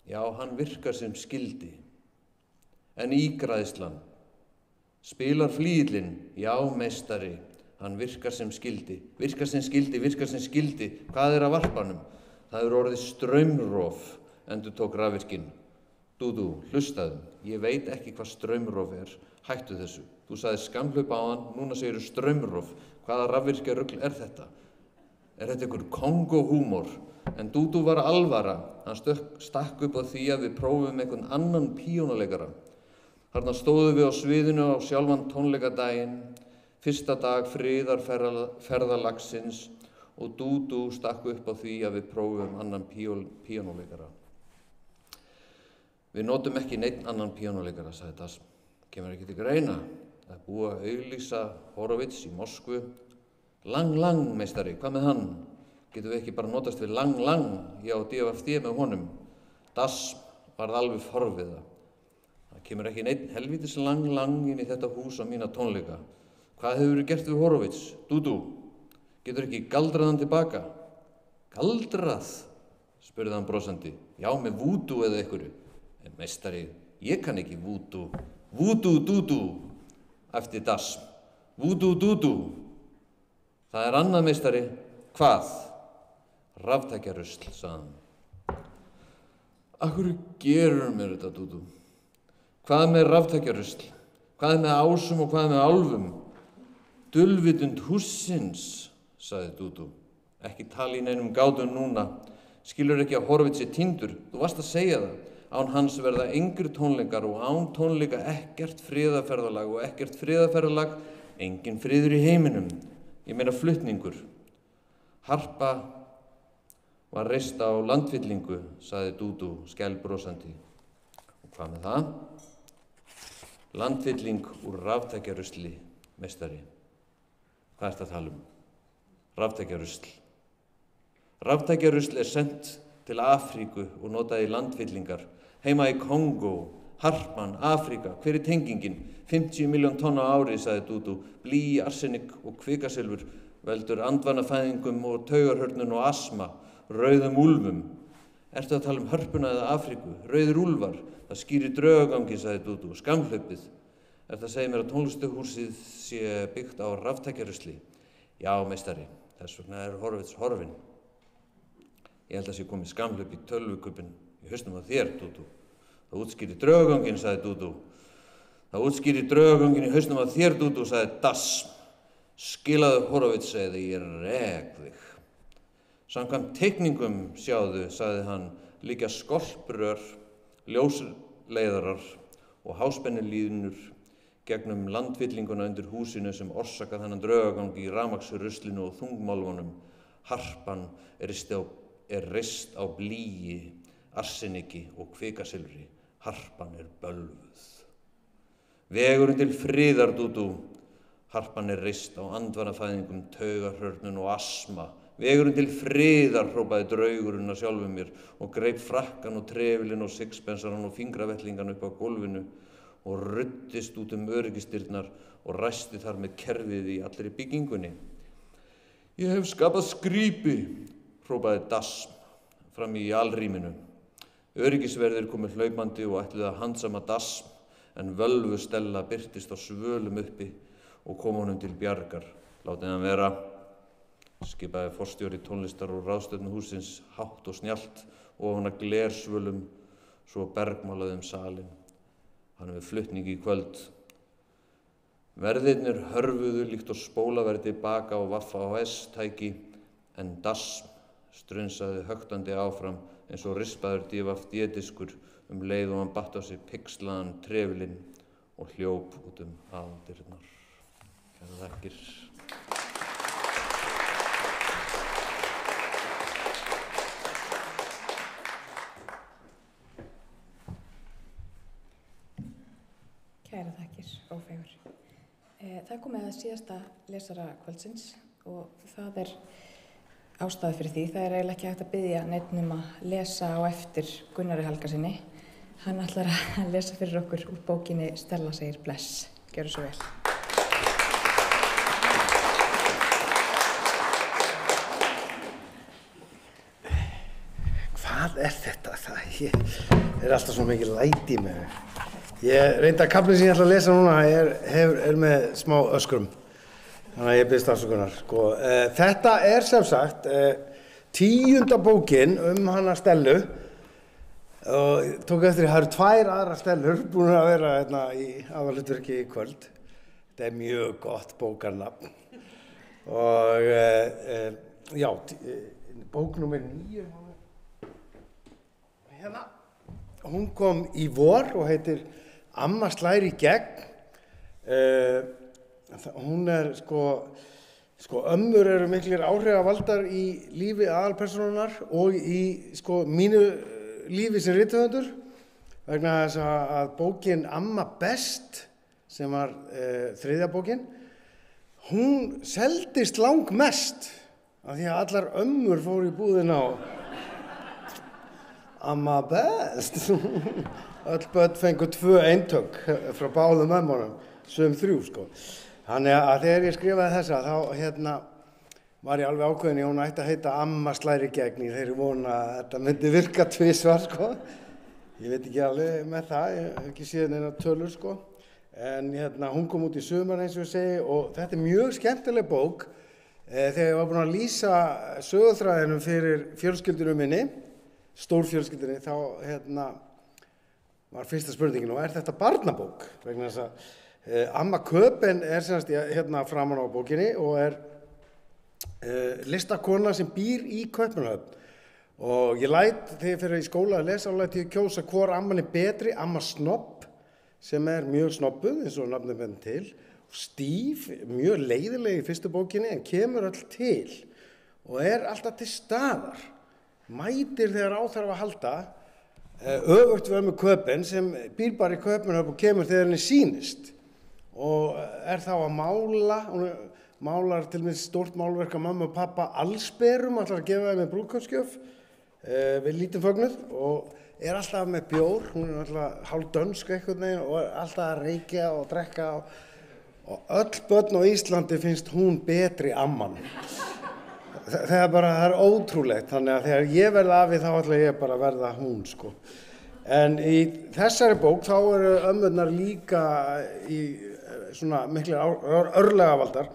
Já, hann virkar sem skildi. En ígræðslan? Spilar flíðlinn? Já, meistari. Hann virkar sem skildi. Virkar sem skildi, virkar sem skildi. Hvað er að varpanum? Það er orðið straumrof, endurtók rafvirkinn. Dúdú, hlustaðu. Ég veit ekki hvað straumrof er. Hættu þessu. Þú sagði skammhlaup á hann, núna segirðu straumrof. Hvaða rafvirkjarugl er þetta? Er þetta einhver Kongo-húmor? En Dúdú var alvara. Hann stakk upp á því að við prófum einhvern annan píjónuleikara. Þarna stóðum við á sviðinu á sjálfan tónleikadaginn, fyrsta dag friðarferðalagsins og Dúdú stakk upp á því að við prófum annan píjónuleikara. Við notum ekki neinn annan píjónuleikara, sagði Dasm. Kemur ekki til greina. Það er búið að auglýsa Horowitz í Moskvu. Lang, meistari, hvað með hann? Getum við ekki bara notast við lang, hjá DFD með honum? Dasm varð alveg forviða. Það kemur ekki neinn helvítis lang inn í þetta hús á mína tónleika. Hvað hefur gert við Horowitz? Dúdú, getur ekki galdrað hann tilbaka? Galdrað, spurði hann brosandi. Já, með vúdú eða einhverju. En meistari, ég kann ekki vúdú. Vúdú-dúdú, æpti Das. Vúdú-dúdú. Það er annað, meistari. Hvað? Raftækjarusl, sagði hann. Akkur gerur mér þetta, Dúdú? Hvað með raftækjarusl? Hvað með ásum og hvað með álfum? Dulvitund hússins, sagði Dúdú. Ekki tala í neinum gátum núna. Skilur ekki að Horvits sé týndur. Þú varst að segja það. Án hans verða engir tónleikar og án tónleika ekkert friðarferðalag og ekkert friðarferðalag, engin friður í heiminum. Ég meina flutningur. Harpa var reist á landfyllingu, sagði Dúdú skælbrosandi. Og hvað með það? Landfylling úr raftækjarusli, meistari. Hvað ertu að tala um? Raftækjarusl. Raftækjarusl er sent til Afríku og notað í landfyllingar. Heima í Kongó, Harpan, Afríka, hver er tengingin? 50 miljón tonn á ári, sagði Dúdú. Blý, arsenik og kvikasilfur veldur andvanafæðingum og taugarhörnun og asma, rauðum úlfum. Ertu að tala um Hörpuna eða Afríku? Rauðir úlfar, það skýrir draugagangi, sagði Dúdú. Skamhlaupið. Ertu að segja mér að tónlistuhúsið sé byggt á raftækjarusli? Já, meistari, þess vegna er Horvits horfinn. Ég held að sé komið skamhlaup í tölvukubin í hausnum á þér, Dúdú. Það útskýrir draugagangin, sagði Dúdú. Það útskýrir draugagangin í hausnum á þér, Dúdú, sagði Das. Skilaðu Horvits eða ég rek þig. Samkvæmt teikningum, sjáðu, sagði hann, liggja skolprör, ljósleiðarar og háspennulínur gegnum landfyllinguna undir húsinu sem orsakað þennan draugagangi í rafmagnsruslinu og þungmálfunum. Harpan er reist á blýi, arseniki og kvikasilfri. Harpan er bölvuð. Vegurinn til friðar, Dúdú. Harpan er reist á andvanafæðingum, taugarhörnun og asma. Vegurinn til friðar, hrópaði draugurinn að sjálfum mér og greip frakkan og trefilinn og sixpensaran og fingravettlingan upp á gólfinu og ruddist út öryggisdyrnar og ræsti þar með kerfið í allri byggingunni. Ég hef skapað skrípi, hrópaði Das fram í alrýminu. Öryggisverðir komu hlaupandi og ætluðu að handsama Das, en völvustella birtist á svölum uppi og kom honum til bjargar. Látið hann vera, skipaði forstjóri tónlistar og ráðstefnuhússins hátt og snjallt ofan að glersvölum, svo bergmálaði salinn. Hann er við flutning í kvöld. Verðirnir hörfuðu líkt og spólaverði baka og Vaffa-HS-tæki, en Das strunsaði höktandi áfram eins og rispaður DFD-diskur leið og hann batt á sig pixlaðan trefilinn og hljóp út aðaldyrnar. Kærar þakkir. Kærar þakkir, Ófeigur. Það er komið að síðasta lesara kvöldsins og það er ástæða fyrir því. Það er eiginlega ekki hægt að biðja neitt að lesa á eftir Gunnari Helgasyni. Hann ætlar að lesa fyrir okkur úr bókinni Stella segir bless. Gjörðu svo vel. Hvað er þetta? Það er alltaf svo mikið læti með mér. Ég reyndi að kaflinn sem ég ætla að lesa núna er með smá öskrum. Þannig að ég biðst afsökunar. Þetta er sem sagt 10. bókin hana Stellu og ég tók eftir það eru 2 aðrar Stellur búin að vera hérna í aðalhlutverki í kvöld. Þetta er mjög gott bókarnafn og já, bók númer 9 hérna. Hún kom í vor og heitir Amma slær í gegn. Hún er sko ömmur eru miklir áhrifavaldar í lífi aðalpersónunnar og í mínu lífi sem rithöfundur vegna þess að bókin Amma best sem var 3. bókin hún seldist langmest af því að allar ömmur fóru í búðina á Amma best. Öll börn fengu 2 eintök frá báðum ömmunum, sum 3 sko. Þannig að þegar ég skrifaði þessa þá var ég alveg ákveðin í hún ætti að heita Amma slæri gegn í þeirri vona að þetta myndi virka tvisvar, sko. Ég veit ekki alveg með það, ég hef ekki séð neina tölur, sko. En hún kom út í sumar eins og ég segi og þetta er mjög skemmtileg bók. Þegar ég var búin að lýsa söguþræðinum fyrir fjölskyldunum minni, stórfjölskyldunni, þá var fyrsta spurningin og þetta barnabók? Vegna þess að Amma Köpen semst framan á bókinni og listakona sem býr í Kaupmannahöfn. Og ég læt þegar ég fyrir í skóla að lesa og læt ég kjósa hvor amman betri, Amma Snobb, sem mjög snobbuð eins og nafnið bendir til, og Stíf, mjög leiðileg í fyrstu bókinni en kemur öll til og alltaf til staðar. Mætir þegar á þarf að halda, öfugt við Ömmu Köpen sem býr bara í Kaupmannahöfn og kemur þegar henni sýnist og þá að mála, hún málar til og með stórt málverk af mamma og pappa allsberum, ætlar að gefa þeim með brúðkaupsgjöf við lítinn fögnuð og alltaf með bjór, hún alltaf hálf dönsk einhvern veginn og alltaf að reykja og drekka og öll börn á Íslandi finnst hún betri amman. Það er ótrúlegt, þannig að þegar ég verða afi þá ætla ég bara að verða hún, sko. En í þessari bók þá eru ömmurnar líka í svona miklir örlagavaldar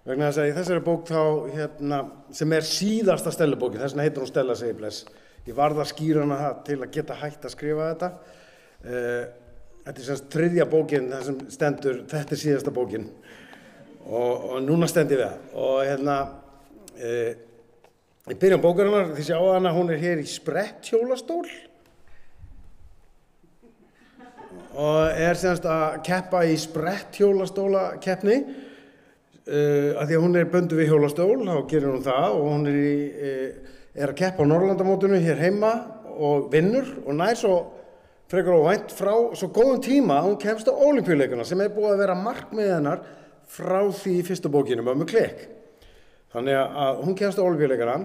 vegna þess að í þessari bók þá sem síðasta Stellubókin, þess vegna heitir hún Stella segir bless. Ég varð að skýra hana það til að geta hægt að skrifa þetta. Þetta semst 3. bókin þar sem stendur þetta síðasta bókin og núna stend ég við það. Og í byrjun bókarinnar, þið sjáu hana, hún hér í spretthjólastól og semst að keppa í spretthjólastólakeppni að því að hún bundin við hjólastól, þá gerir hún það og hún að keppa á Norðurlandamótinu hér heima og vinnur og nær svo frekar óvænt frá svo góðum tíma að hún kemst á Ólympíuleikana sem búið að vera markmið hennar frá því í fyrstu bókinu Mömmu Klikk. Þannig að hún kemst á Ólympíuleikana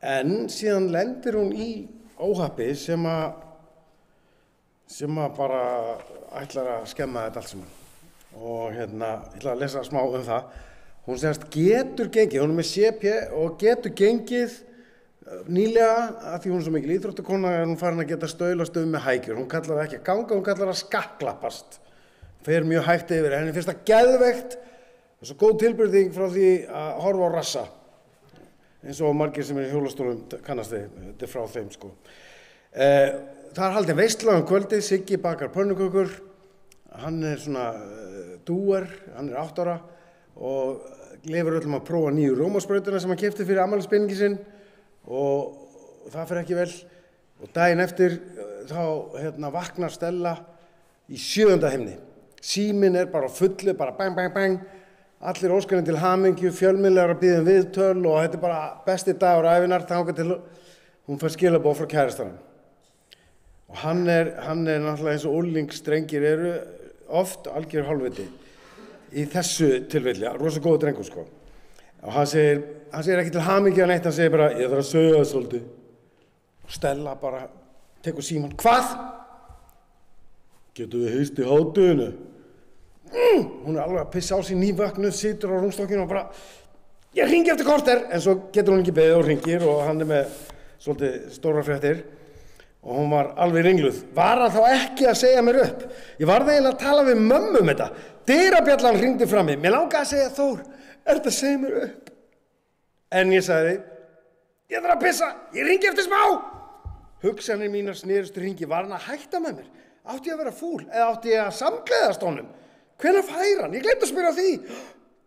en síðan lendir hún í óhappi sem bara ætlar að skemma þetta allt saman. Og ég ætla að lesa smá það. Hún semst getur gengið, hún með CP og getur gengið nýlega að því hún svo mikil íþróttakona hún farin að geta staulast með hækjur. Hún kallar það ekki að ganga, hún kallar það skakklappast. Fer mjög hægt yfir, henni finnst það geðveikt. Svo góð tilbreyting frá því að horfa á rassa. Eins og margir sem í hjólastólum kannast þetta frá þeim, sko. Það haldið veisla kvöldið, Siggi bakar pönnukökur. Hann svona dúer, hann 8 ára og lefur öllum að prófa nýju rómasprautina sem hann keypti fyrir afmælispeninginn sinn og það fer ekki vel og daginn eftir þá vaknar Stella í 7. himni. Síminn bara á fullu, bara bang, bang, bang, allir óskarnir til hamingju, fjölmiðlar að biðja viðtöl og þetta bara besti dagur ævinnar þangað til hún fær skilaboð frá kærastanum. Og hann náttúrulega eins og unglingsdrengir eru oft algjör hálfviti í þessu tilfelli, rosa góður drengur, sko. Og hann segir ekki til hamingju að neitt, hann segir bara, ég þarf að segja það svolítið. Og Stella bara tekur símann, hvað? Getum við hist í hádeginu? Hún alveg að pissa á sig nývöknuð, situr á rúmstokkinu og bara, ég hringi eftir korter, en svo getur hún ekki beðið og hringir og hann með svolítið stóra fréttir. Og hún var alveg ringluð. Var hann þá ekki að segja mér upp? Ég varð eiginlega að tala við mömmu þetta. Dyrabjallan hringdi frammi. Mér langaði að segja, Þór, ertu að segja mér upp? En ég sagði, ég þarf að pissa, ég hringi eftir smá. Hugsanir mínar snerust hringi, var hann að hætta með mér? Átti ég að vera fúl eða átti ég að samgleðast honum? Hvenær fær hann? Ég gleymdi að spyrja því.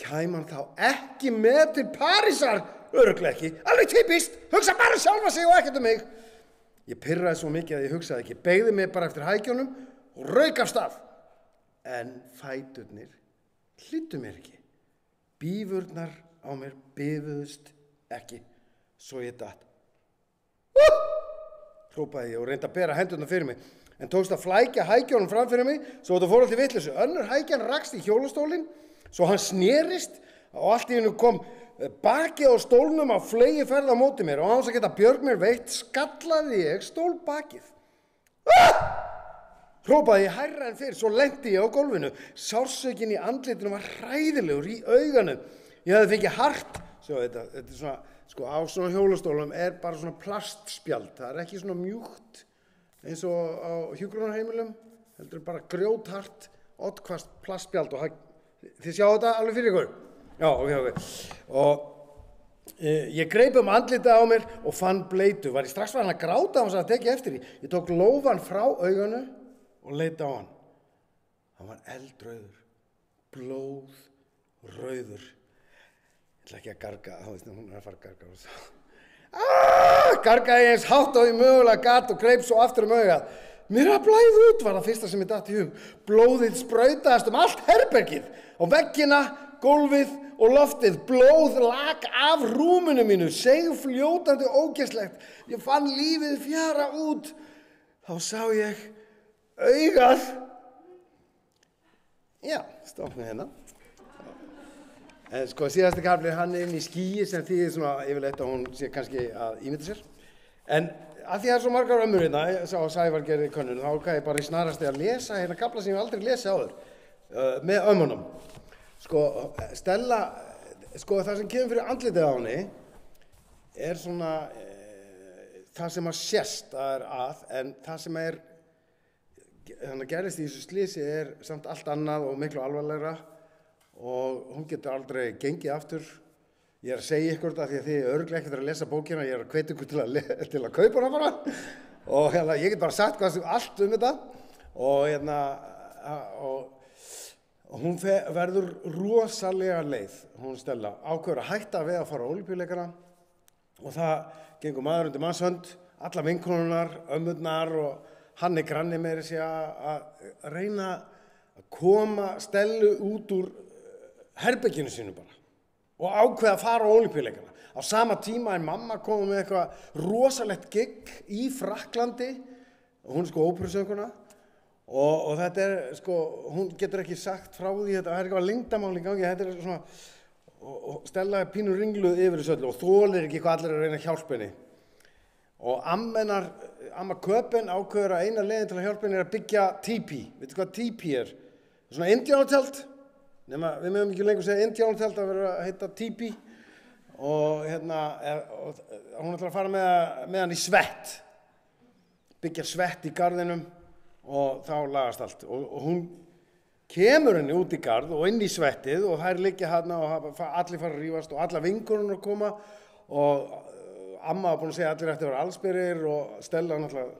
Kæm hann þá ekki með til Parísar? Örugglega ekki. Alveg typist. Hugsa bara sjálfa sig og ekkert mig. Ég pirraði svo mikið að ég hugsaði ekki, beygði mig bara eftir hækjunum og rauk af stað. En fæturnir hlýddu mér ekki. Bífurnar á mér bifuðust ekki, svo ég datt. Hrópaði ég og reyndi að bera hendurnar fyrir mig, en tókst að flækja hækjunum fram fyrir mig, svo þetta fór allt í vitleysu. Önnur hækjan rakst í hjólastólinn, svo hann snerist og allt í einu kom bakið á stólnum á flegi ferð á móti mér og án þess að geta Björg mér veitt skallaði ég stólbakið. Hrópaði ég hærra en fyrr, svo lenti ég á gólfinu. Sársökin í andlitinu var hræðilegur í auganu. Ég hefði fengið hart, svo sjá þetta er svona, sko á svona hjólastólum bara svona plastspjald, það ekki svona mjúkt eins og á hjúkrunarheimilum, heldur bara grjóthart, oddhvast plastspjald og þið sjá þetta alveg fyrir ykkur? Já, ok. Og ég greip andlitið á mér og fann bleitu, var ég strax farin að gráta hans að tekja eftir því. Ég tók lófan frá auganu og leit á hann. Hann var eldrauður, blóðrauður. Ég ætla ekki að garga, þá veist hún að fara að garga. Gargaði ég eins hátt á því mögulega gat og greip svo aftur augað. Mér að blæða út var það fyrsta sem ég datt í hug. Blóðið sprautaðist allt herbergið, á veggina, gólfið og loftið. Blóð lak af rúminu mínu, seigfljótandi ógeðslegt. Ég fann lífið fjara út. Þá sá ég augað. Já, stoppum hérna. En sko síðasti kafli hann inn í skýi sem þýðir svona yfirleitt að hún sé kannski að ímynda sér. En af því það svo margar ömmur hérna, sá Sævar gerði könnun, þá ákvað ég bara í snarasti að lesa hérna kafla sem ég aldrei lesið áður með ömmunum. Sko, Stella, sko það sem kemur fyrir andlitið á henni svona það sem að sést en það sem gerist í þessu slysi samt allt annað og miklu alvarlegra og hún getur aldrei gengið aftur. Ég að segja ykkur þetta því að þið örugglega ekkert að lesa bókina, ég að hvetja ykkur til að kaupa hana bara og ég get bara sagt allt þetta og hún verður rosalega leið, hún Stella, ákveður að hætta við að fara á Ólympíuleikana og það gengur maður undir mannshönd, alla vinkonurnar, ömmurnar og hann granni meiri sig að reyna að koma Stellu út úr herberginu sínu bara og ákveða að fara á Ólympíuleikana. Á sama tíma mamma komið með eitthvað rosalegt gigg í Frakklandi og hún sko óperusönguna og þetta sko, hún getur ekki sagt frá því þetta eitthvað leyndarmál í gangi, þetta svona og Stella pínur ringluð yfir þessu öllu og þolir ekki hvað allir að reyna að hjálpa henni. Og amma Köpen ákveður að eina leiðin til að hjálpa henni að byggja típi. Veitu hvað típi Svona indjánatjald. Nema, við mögum ekki lengur segja indjánatjald að vera að heita típi. Og hún ætlar að fara með hann í svett. Byggja svett í garðinum og þá lagast allt. Og hún kemur henni út í garð og inn í svettið og þær liggja þarna og allir fara að rífast og alla vinkonurnar koma og amma var búin að segja að allir ætti að vera allsberir og Stella náttúrulega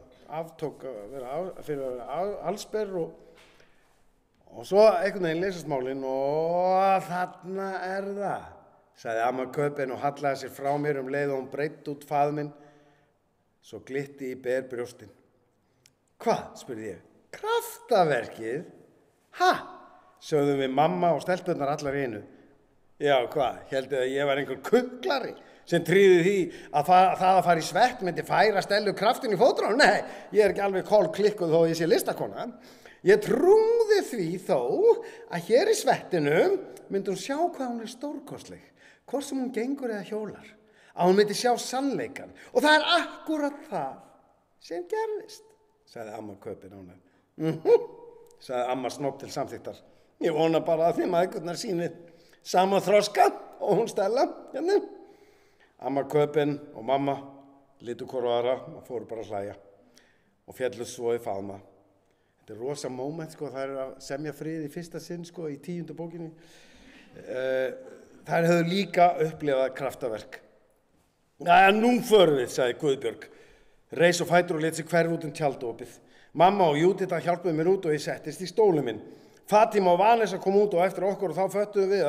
aftók fyrir að vera allsber og svo einhvern veginn leysast málin og þarna það, sagði amma Köpen og hallaði sér frá mér leið og hún breidd út faðminn, svo glitti í ber brjóstin. Hvað, spurði ég, kraftaverkið? Ha? Sögðum við mamma og stelpurnar allar í einu. Já, hvað, héldu að ég var einhver kuglari sem tryði því að það að fara í svett myndi færa Stellu kraftin í fótunum? Nei, ég ekki alveg klikkuð þó ég sé listakona. Ég trúði því þó að hér í svettinum myndi hún sjá hvað hún stórkostleg, hvort sem hún gengur eða hjólar, að hún myndi sjá sannleikan og það akkúrat það sem gerðist, sagði amma Köpen ánægð. Sagði amma snopp til samþyktar. Ég vona bara að þeim aðgurnar sýnið sama þroska og hún Stella, hérna. Amma Köpen og mamma litu hvor á aðra og fóru bara að hlæja og féllu svo í faðma. Þetta rosa moment, sko, það að semja frið í fyrsta sinn, sko, í 10. bókinni. Þær höfðu líka upplifað kraftaverk. Nú förum við, sagði Guðbjörg. Reis og fætur og lét sig hverfa út tjaldopið. Mamma og Júdita hjálpuðu mér út og ég settist í stólinn minn. Fatima og Vanessa kom út og eftir okkur og þá föttuðu við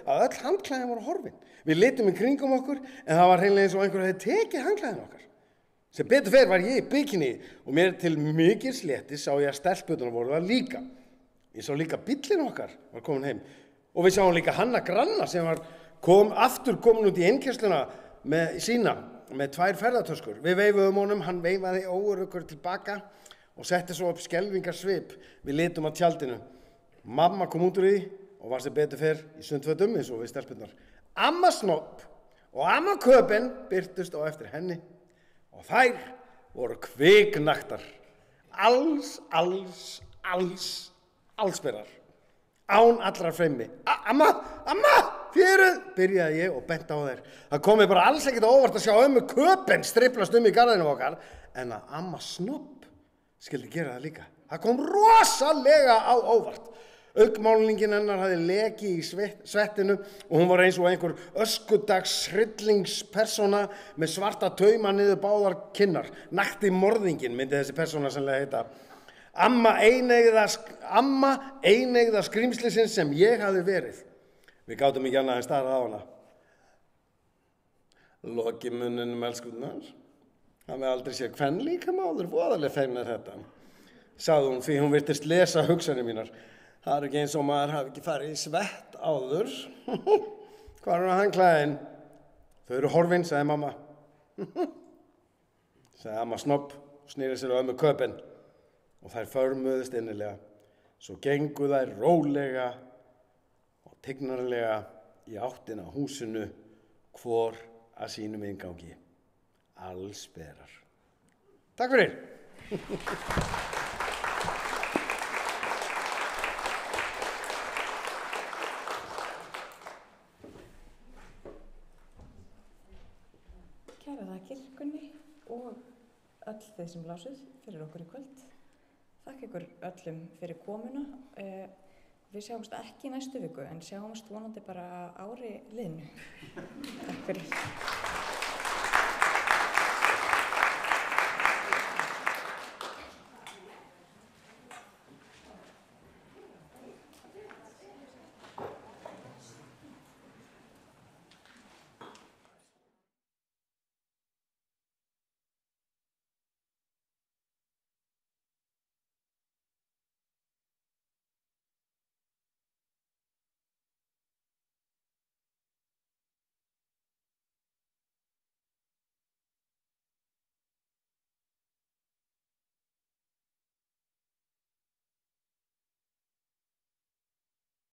að öll handklæðin voru horfin. Við litum í kringum okkur en það var hreinlega eins og einhver hefði tekið handklæðin okkar. Sem betur fer var ég í bikini og mér til mikil slétti sá ég að stelpurnar voru það líka. Ég sá líka bíllinn okkar var komin heim og við sáum líka Hanna Granna sem komin út í innkeysluna með 2 ferðartöskur. Við veifuðum honum, hann veifaði óöruggur tilbaka og setti svo upp skelfingarsvip. Við litum á tjaldinu. Mamma kom út úr því og var sem betur fer í sundfötum eins og við stelpurnar. Amma Snopp og amma Köpen birtust á eftir henni og þær voru kviknaktar. Allsberar. Án allrar fremmi. Amma! Fyruð, byrjaði ég og benti á þær. Það kom mér bara alls ekkert á óvart að sjá ömmu Köpen striplast í garðinum okkar, en að amma Snobb skildi gera það líka. Það kom rosalega á óvart. Augnmálningin hennar hafði leki í svettinu og hún var eins og einhver öskudags hryllingspersóna með svarta tauma niður báðar kinnar. Nakti morðingin myndi þessi persóna sennilega heita. Amma einegða skrýmslisins sem ég hafði verið. Við gátum ekki annað en starað á hana. Loki munninum, elskurnar. Það með aldrei séð kvenlíka máður, voðalega feimna þetta. Sagði hún því hún virtist lesa hugsanir mínar. Það er ekki eins og maður hafi ekki farið í svett áður. Hvar er handklæðin? Þau eru horfin, sagði mamma. Sagði amma Snobb, snýri sér á ömmu Köpen og þær förmuðust innilega. Svo gengu þær rólega og tignarlega í áttina á húsinu, hvor að sínum inngangi. Allsberar. Takk fyrir. Kæra þakkir, Gunni, og öll þeir sem lásuð fyrir okkur í kvöld. Þakka ykkur öllum fyrir komuna. Við sjáumst ekki í næstu viku, en sjáumst vonandi bara ári liðnu. Takk fyrir.